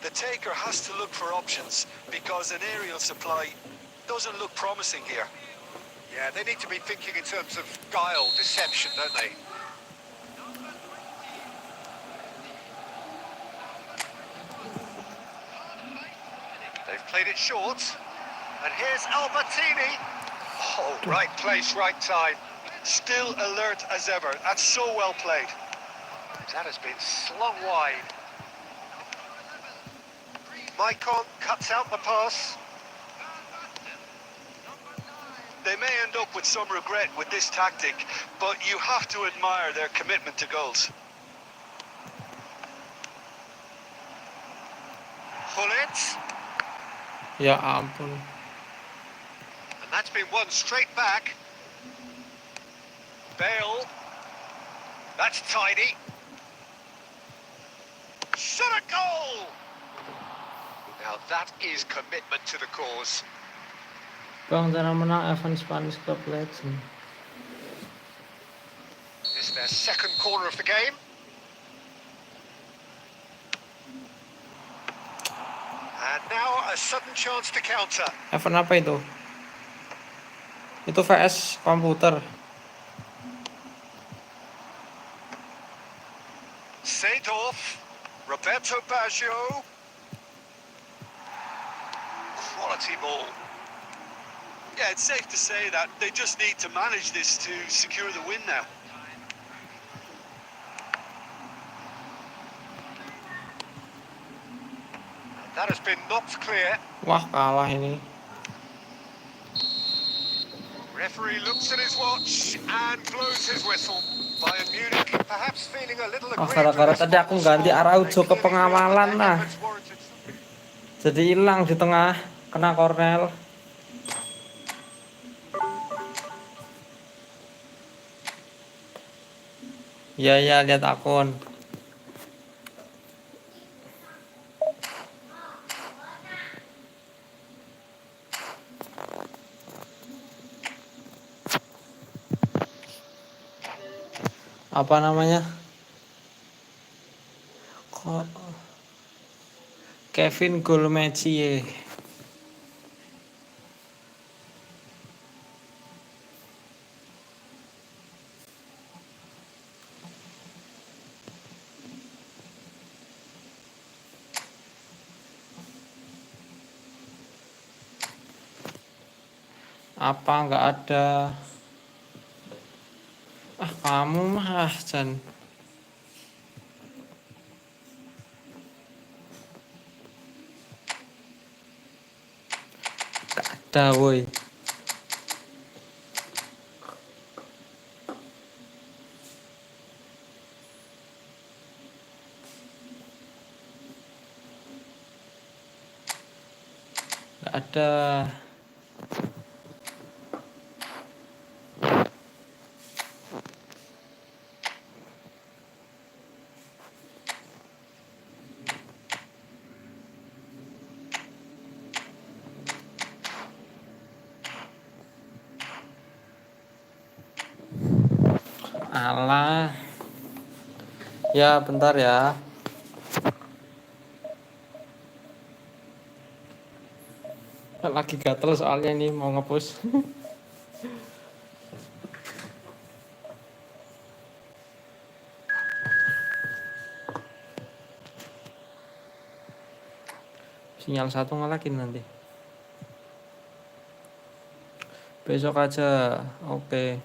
The taker has to look for options, because an aerial supply doesn't look promising here. Yeah, they need to be thinking in terms of guile, deception, don't they? They've played it short. And here's Albertini. Oh, right place, right time. Still alert as ever. That's so well played. That has been slung wide. Maicon cuts out the pass. They may end up with some regret with this tactic, but you have to admire their commitment to goals. Hullet. Ya ampun. And that's been won straight back. Bale. That's tidy. Shot a goal! Now that is commitment to the cause. Bang cara menang Evans Spanish Club Legend. It's their second corner of the game. And now a sudden chance to counter. Evan apa itu? Itu VS komputer. Seedorf. Roberto Baggio. Quality ball. Yeah, it's safe to say that they just need to manage this to secure the win now. That has been knocked clear. Wah, kalah ini. Referee looks at his watch and blows his whistle. Bayern Munich perhaps feeling a little Oh, aggrieved gara-gara with this tadi aku ganti score. Araujo They ke clearly feel pengawalan that lah. their efforts warranted. Jadi hilang di tengah, kena kornel. Ya lihat akun. Apa namanya? Kok Kevin Golmetsie. Apa nggak ada? Kamu mah Jan. Nggak ada woi. Nggak ada. Alah. Ya bentar ya. Lagi gatel soalnya ini mau ngepush. Sinyal satu ngalakin nanti. Besok aja. Oke.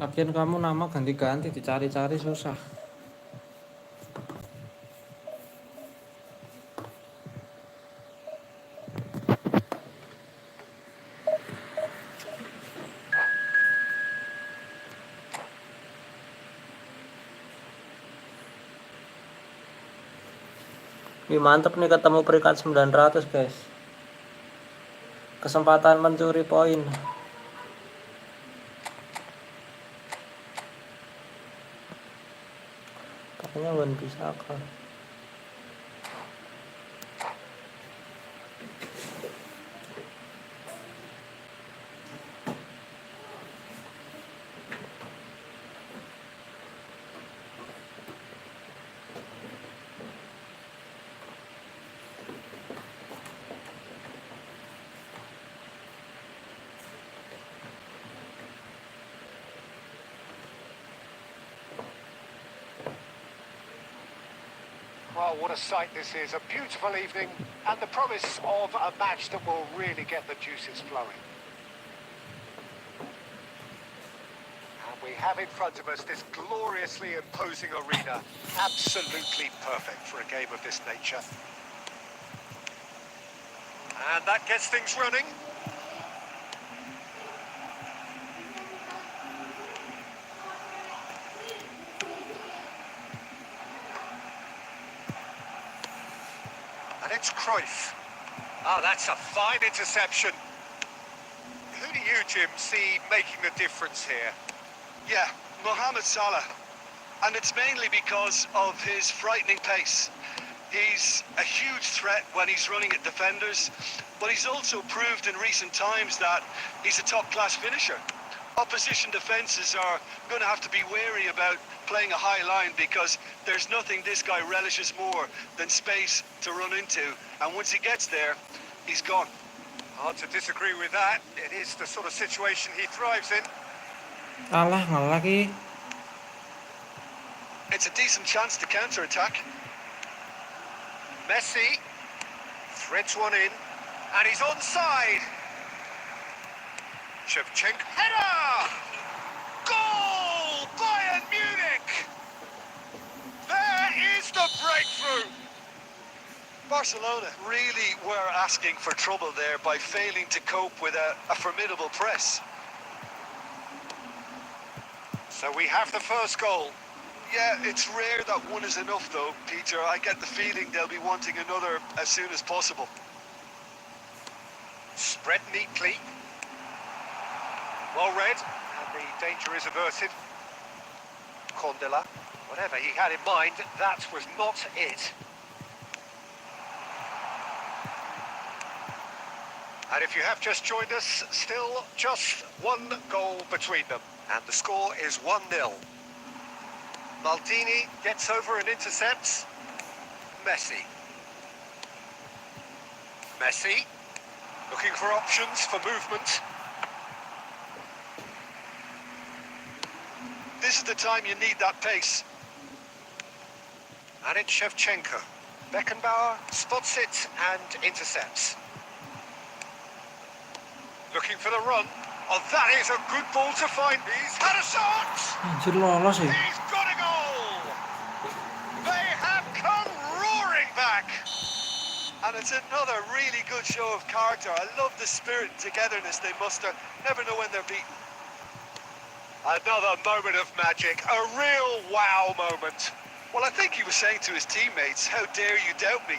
Lagian kamu nama ganti-ganti dicari-cari susah. Wih, mantep nih ketemu peringkat 900 guys. Kesempatan mencuri poin. Pakainya Wan Bisaka. Well, what a sight this is. A beautiful evening and the promise of a match that will really get the juices flowing. And we have in front of us this gloriously imposing arena. Absolutely perfect for a game of this nature. And that gets things running. And it's Cruyff. Oh, that's a fine interception. Who do you, Jim, see making the difference here? Yeah, Mohamed Salah. And it's mainly because of his frightening pace. He's a huge threat when he's running at defenders, but he's also proved in recent times that he's a top-class finisher. Opposition defences are going to have to be wary about playing a high line because there's nothing this guy relishes more than space to run into. And once he gets there, he's gone. Hard to disagree with that. It is the sort of situation he thrives in. Alah, ngalah lagi. It's a decent chance to counter-attack. Messi threads one in, and he's onside. Shevchenko, header! Goal! Bayern Munich! There is the breakthrough! Barcelona really were asking for trouble there by failing to cope with a formidable press. So we have the first goal. Yeah, it's rare that one is enough though, Peter. I get the feeling they'll be wanting another as soon as possible. Spread neatly. Well read, and the danger is averted. Condela, whatever he had in mind, that was not it. And if you have just joined us, still just one goal between them. And the score is 1-0. Maldini gets over and intercepts. Messi. Messi, looking for options for movement. This is the time you need that pace. And it's Shevchenko. Beckenbauer spots it and intercepts. Looking for the run. Oh, that is a good ball to find. He's had a shot! Anjir lolos ya. He's got a goal! They have come roaring back! And it's another really good show of character. I love the spirit and togetherness they muster. Never know when they're beaten. Another moment of magic, a real wow moment. Well, I think he was saying to his teammates, how dare you doubt me?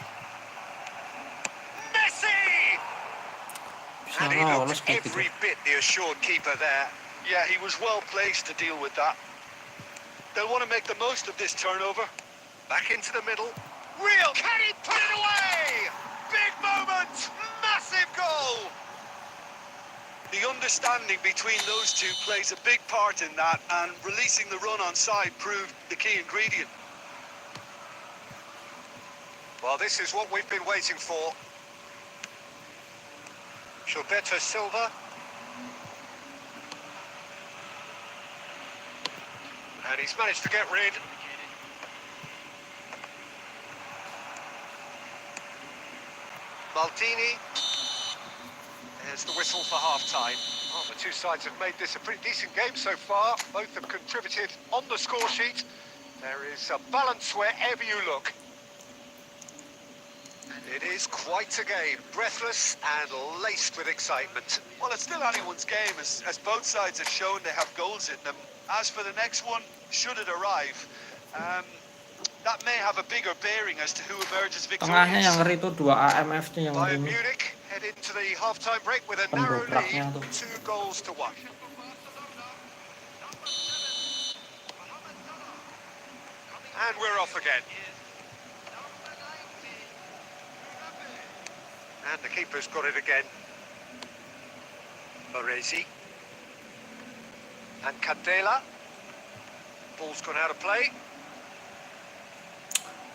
Messi! Bisa And he lolos looked kayak gitu. every bit the assured keeper there. Yeah, he was well placed to deal with that. They'll want to make the most of this turnover. Back into the middle. Real! Can he put it away? Big moment! Massive goal! The understanding between those two plays a big part in that, and releasing the run on side proved the key ingredient. Well, this is what we've been waiting for. Gilberto Silva. And he's managed to get rid. Maldini. There's the whistle for half-time. Oh, the two sides have made this a pretty decent game so far. Both have contributed on the score sheet. There is a balance wherever you look. It is quite a game, breathless and laced with excitement. Well, it's still anyone's game, as both sides have shown they have goals in them. As for the next one, should it arrive, that may have a bigger bearing as to who emerges Tengahnya yang victorious. ngeri itu 2 AMF-nya yang Bayern ngeri. Munich head into the half-time break with a narrow Pendobraknya lead, tuh. 2-1. And we're off again. And the keeper's got it again. Baresi. And Candela. Ball's gone out of play.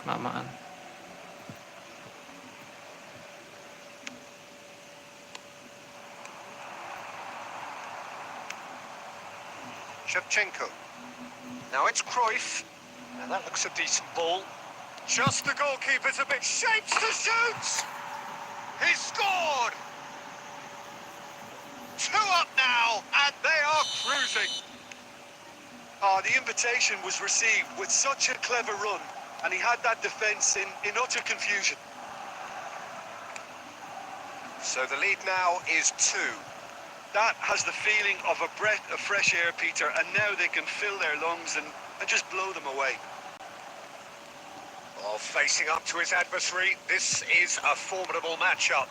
Kelamaan. Shevchenko. Now it's Cruyff. Now that looks a decent ball. Just the goalkeeper's a bit shapes to shoot! He scored! 2 up now, and they are cruising. The invitation was received with such a clever run, and he had that defence in utter confusion. So the lead now is 2. That has the feeling of a breath of fresh air, Peter, and now they can fill their lungs and just blow them away. Oh, facing up to his adversary, this is a formidable matchup.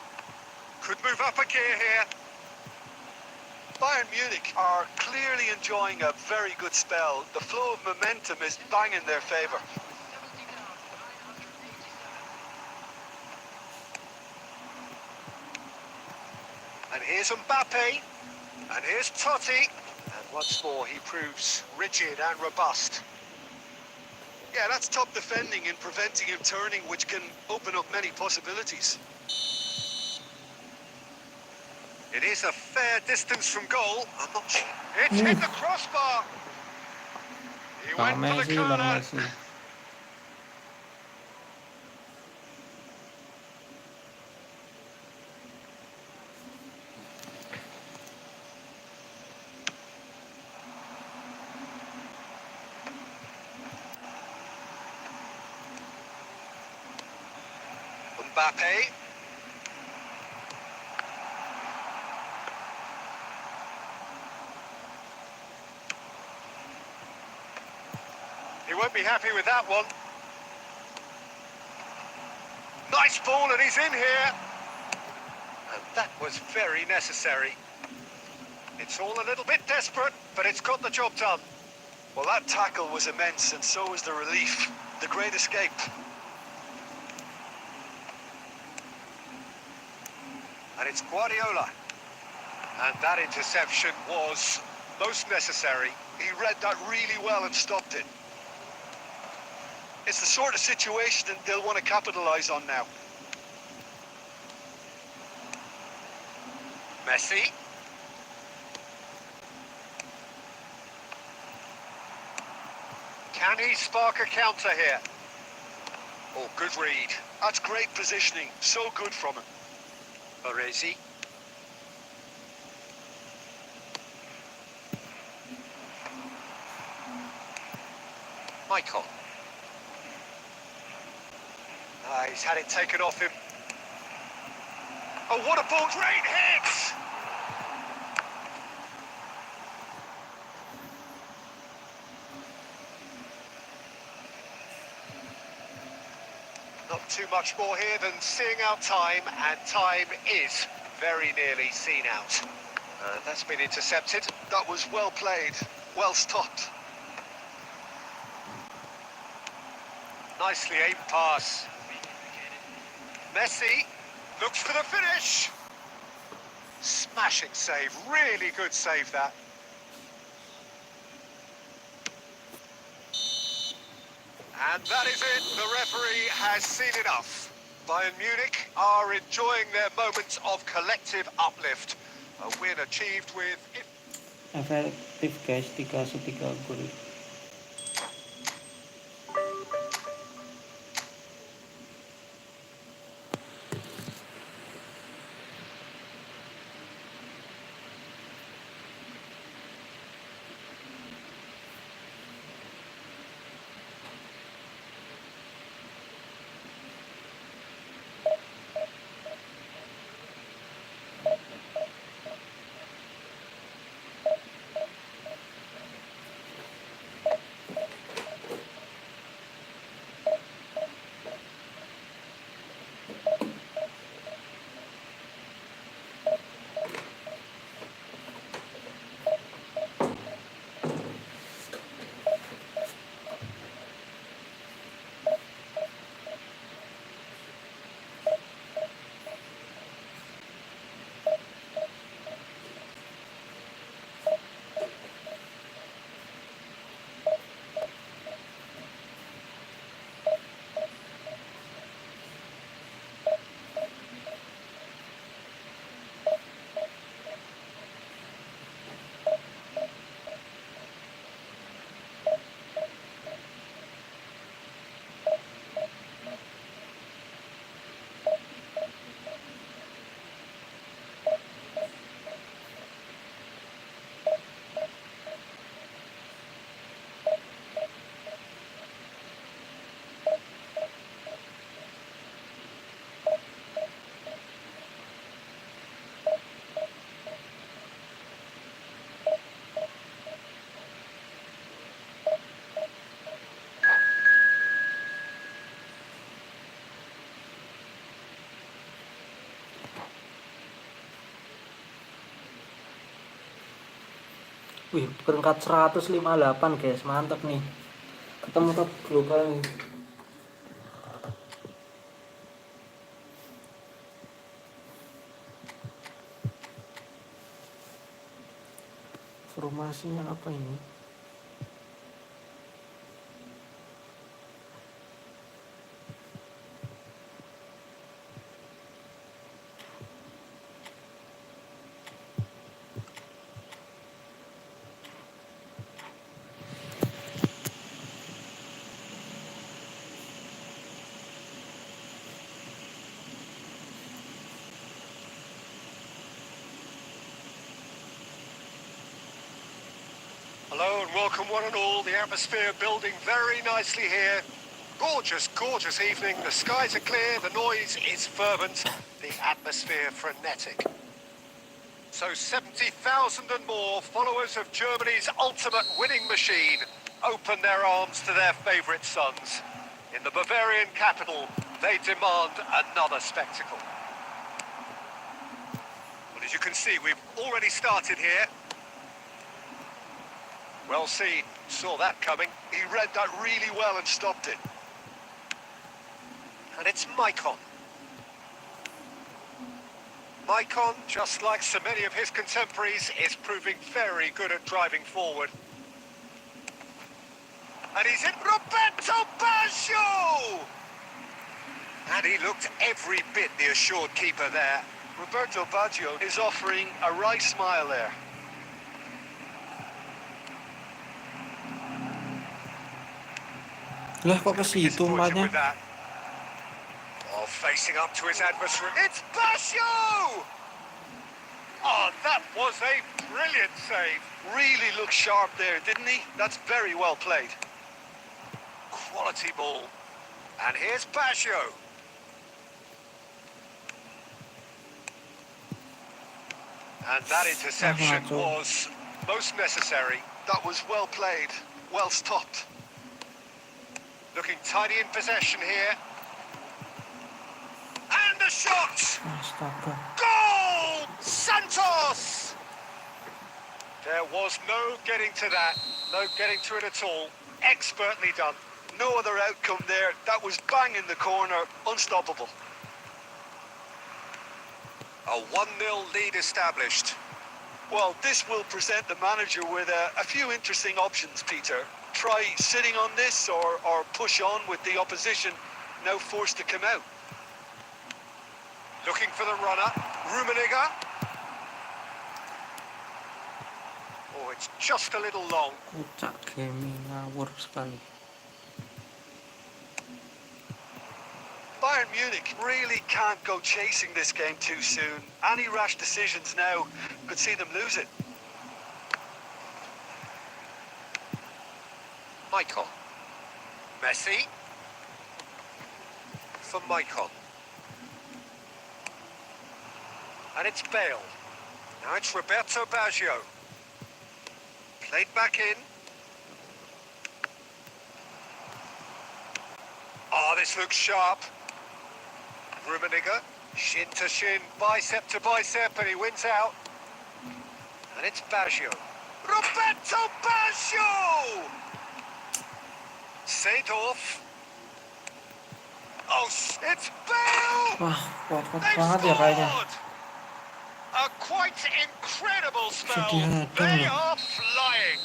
Could move up a gear here. Bayern Munich are clearly enjoying a very good spell. The flow of momentum is bang in their favour. And here's Mbappe. And here's Totti. And once more, he proves rigid and robust. Yeah, that's top defending and preventing him turning, which can open up many possibilities. It is a fair distance from goal. I'm not sure. It's hit the crossbar. He Bang went for the Messi, Bang corner. Messi. Mbappe. He won't be happy with that one. Nice ball, and he's in here. And That was very necessary. It's all a little bit desperate, but it's got the job done. Well, that tackle was immense, and so was the relief. The great escape. And it's Guardiola. And that interception was most necessary. He read that really well and stopped it. It's the sort of situation that they'll want to capitalise on now. Messi. Can he spark a counter here? Oh, good read. That's great positioning. So good from him. Baresi. Michael. He's had it taken off him. Oh, what a ball! Great hit! Not too much more here than seeing out time, and time is very nearly seen out. That's been intercepted. That was well played. Well stopped. Nicely aimed pass. Messi looks for the finish. Smashing save, really good save that. And that is it, the referee has seen enough. Bayern Munich are enjoying their moments of collective uplift. A win achieved with... Efektif guys, 3-3 gol. Wih, peringkat 158 guys, mantap nih. Ketemu top global nih. Formasinya apa ini? Hello and welcome one and all. The atmosphere building very nicely here. Gorgeous, gorgeous evening. The skies are clear, the noise is fervent, the atmosphere frenetic. So 70,000 and more followers of Germany's ultimate winning machine open their arms to their favourite sons. In the Bavarian capital, they demand another spectacle. As you can see, we've already started here. Well seen. Saw that coming. He read that really well and stopped it. And it's Maicon. Maicon, just like so many of his contemporaries, is proving very good at driving forward. And he's in Roberto Baggio! And he looked every bit the assured keeper there. Roberto Baggio is offering a wry smile there. Lah kok ke situ Disappointed umpannya? with that. Oh, facing up to his adversary. It's Baggio! Oh, that was a brilliant save. Really looked sharp there, didn't he? That's very well played. Quality ball. And here's Baggio. And that interception was most necessary. That was well played, well stopped. Looking tidy in possession here. And the shot! Astaga. Goal! Santos! There was no getting to that. No getting to it at all. Expertly done. No other outcome there. That was bang in the corner, unstoppable. A 1-0 lead established. Well, this will present the manager with a few interesting options, Peter. Try sitting on this or push on with the opposition now forced to come out. Looking for the runner. Rummenigge. Oh, it's just a little long. Kucak gaming ngawur sekali. Bayern Munich really can't go chasing this game too soon. Any rash decisions now could see them lose it. Maicon. Messi. For Maicon. And it's Bale. Now it's Roberto Baggio. Played back in. Oh, this looks sharp. Rummenigge. Shin to shin, bicep to bicep, and he wins out. And it's Baggio. Roberto Baggio! Seedorf. Oh, it's Bale! Wah, kuat They've banget ya kayaknya. scored! A quite incredible spell. Sedih They loh. are flying.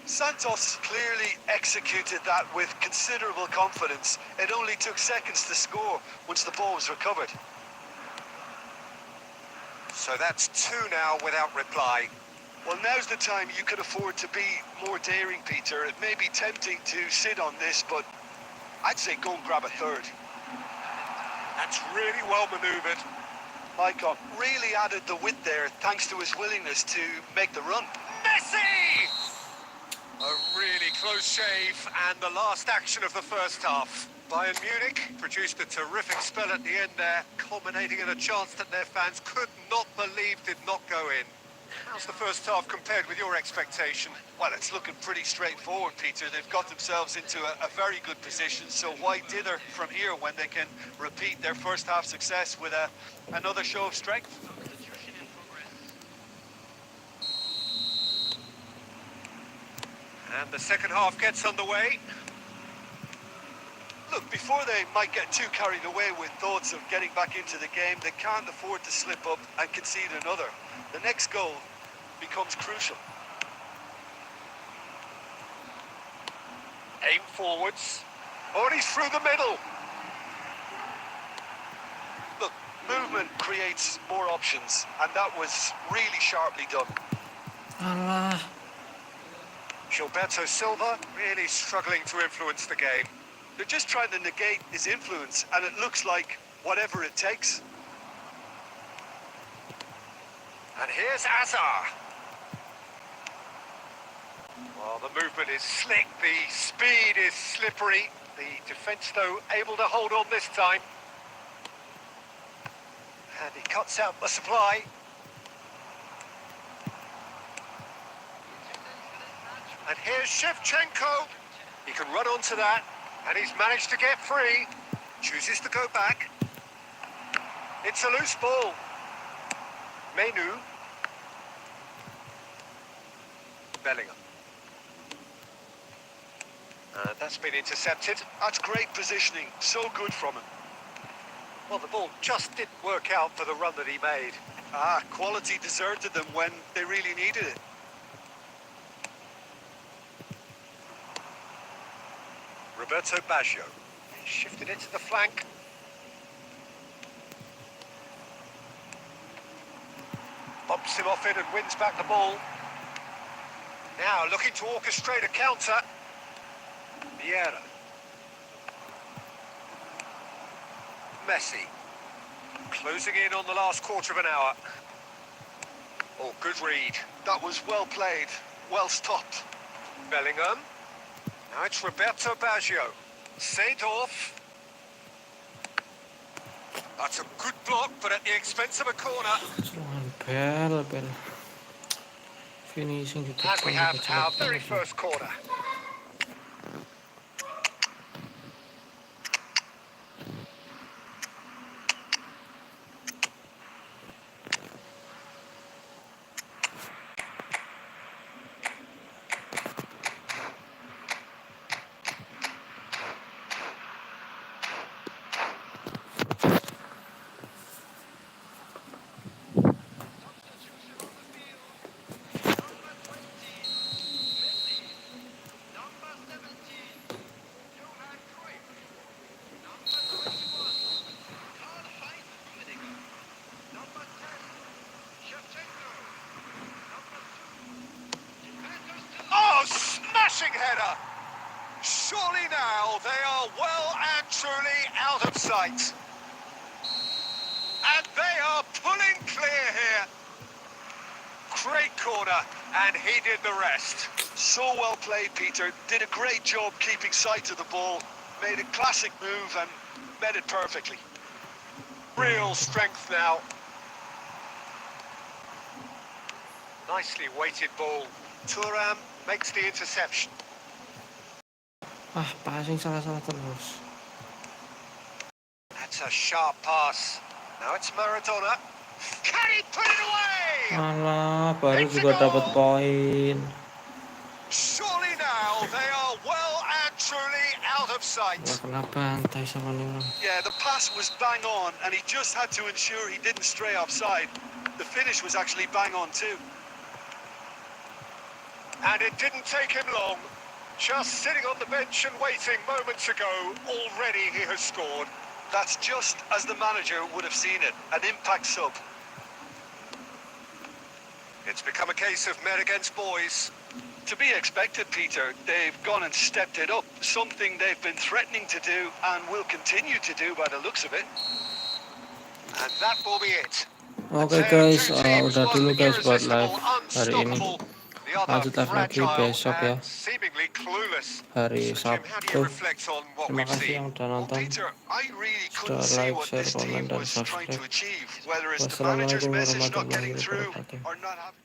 Santos clearly executed that with considerable confidence. It only took seconds to score once the ball was recovered. So that's 2 now without reply. Well, now's the time you could afford to be more daring, Peter. It may be tempting to sit on this, but I'd say go and grab a third. That's really well manoeuvred. Maicon really added the width there thanks to his willingness to make the run. Messi! A really close shave and the last action of the first half. Bayern Munich produced a terrific spell at the end there, culminating in a chance that their fans could not believe did not go in. How's the first half compared with your expectation? Well, it's looking pretty straightforward, Peter. They've got themselves into a very good position, so why dither from here when they can repeat their first half success with another show of strength? And the second half gets underway. Look, before they might get too carried away with thoughts of getting back into the game, they can't afford to slip up and concede another. The next goal becomes crucial. Aim forwards. Oh, and he's through the middle. Look, movement creates more options, and that was really sharply done. Alah. Gilberto Silva really struggling to influence the game. They're just trying to negate his influence, and it looks like whatever it takes. And here's Azar. Well, the movement is slick, the speed is slippery. The defence, though, able to hold on this time. And he cuts out the supply. And here's Shevchenko. He can run onto that, and he's managed to get free. Chooses to go back. It's a loose ball. Menu. Bellingham. That's been intercepted. That's great positioning. So good from him. Well, the ball just didn't work out for the run that he made. Quality deserted them when they really needed it. Roberto Baggio. He shifted it to the flank. Bumps him off it and wins back the ball. Now looking to orchestrate a counter. Vieira. Messi. Closing in on the last quarter of an hour. Oh, good read. That was well played. Well stopped. Bellingham. Now it's Roberto Baggio. Seedorf. That's a good block, but at the expense of a corner. Serangan bel. Finishing gitu. And we have our very first corner. Smashing header. Surely now they are well and truly out of sight. And they are pulling clear here. Great corner, and he did the rest. So well played, Peter. Did a great job keeping sight of the ball. Made a classic move and met it perfectly. Real strength now. Nicely weighted ball. Thuram makes the interception. Passing salah-salah terus. That's a sharp pass. Now it's Maradona. Can he put it away? Alah, baru juga dapat poin. Surely now they are well and truly out of sight. Gak kena bantai sama nih orang. Yeah, the pass was bang on, and he just had to ensure he didn't stray offside. The finish was actually bang on too. And it didn't take him long. Just sitting on the bench and waiting moments ago, already he has scored. That's just as the manager would have seen it, an impact sub. It's become a case of men against boys. To be expected, Peter. They've gone and stepped it up, something they've been threatening to do and will continue to do by the looks of it. And that will be it. Oke guys, udah dulu guys buat live hari ini. Lanjut live lagi besok ya, hari Sabtu. Terima kasih yang udah nonton, sudah like, share, komen, dan subscribe. Wassalamualaikum warahmatullahi wabarakatuh.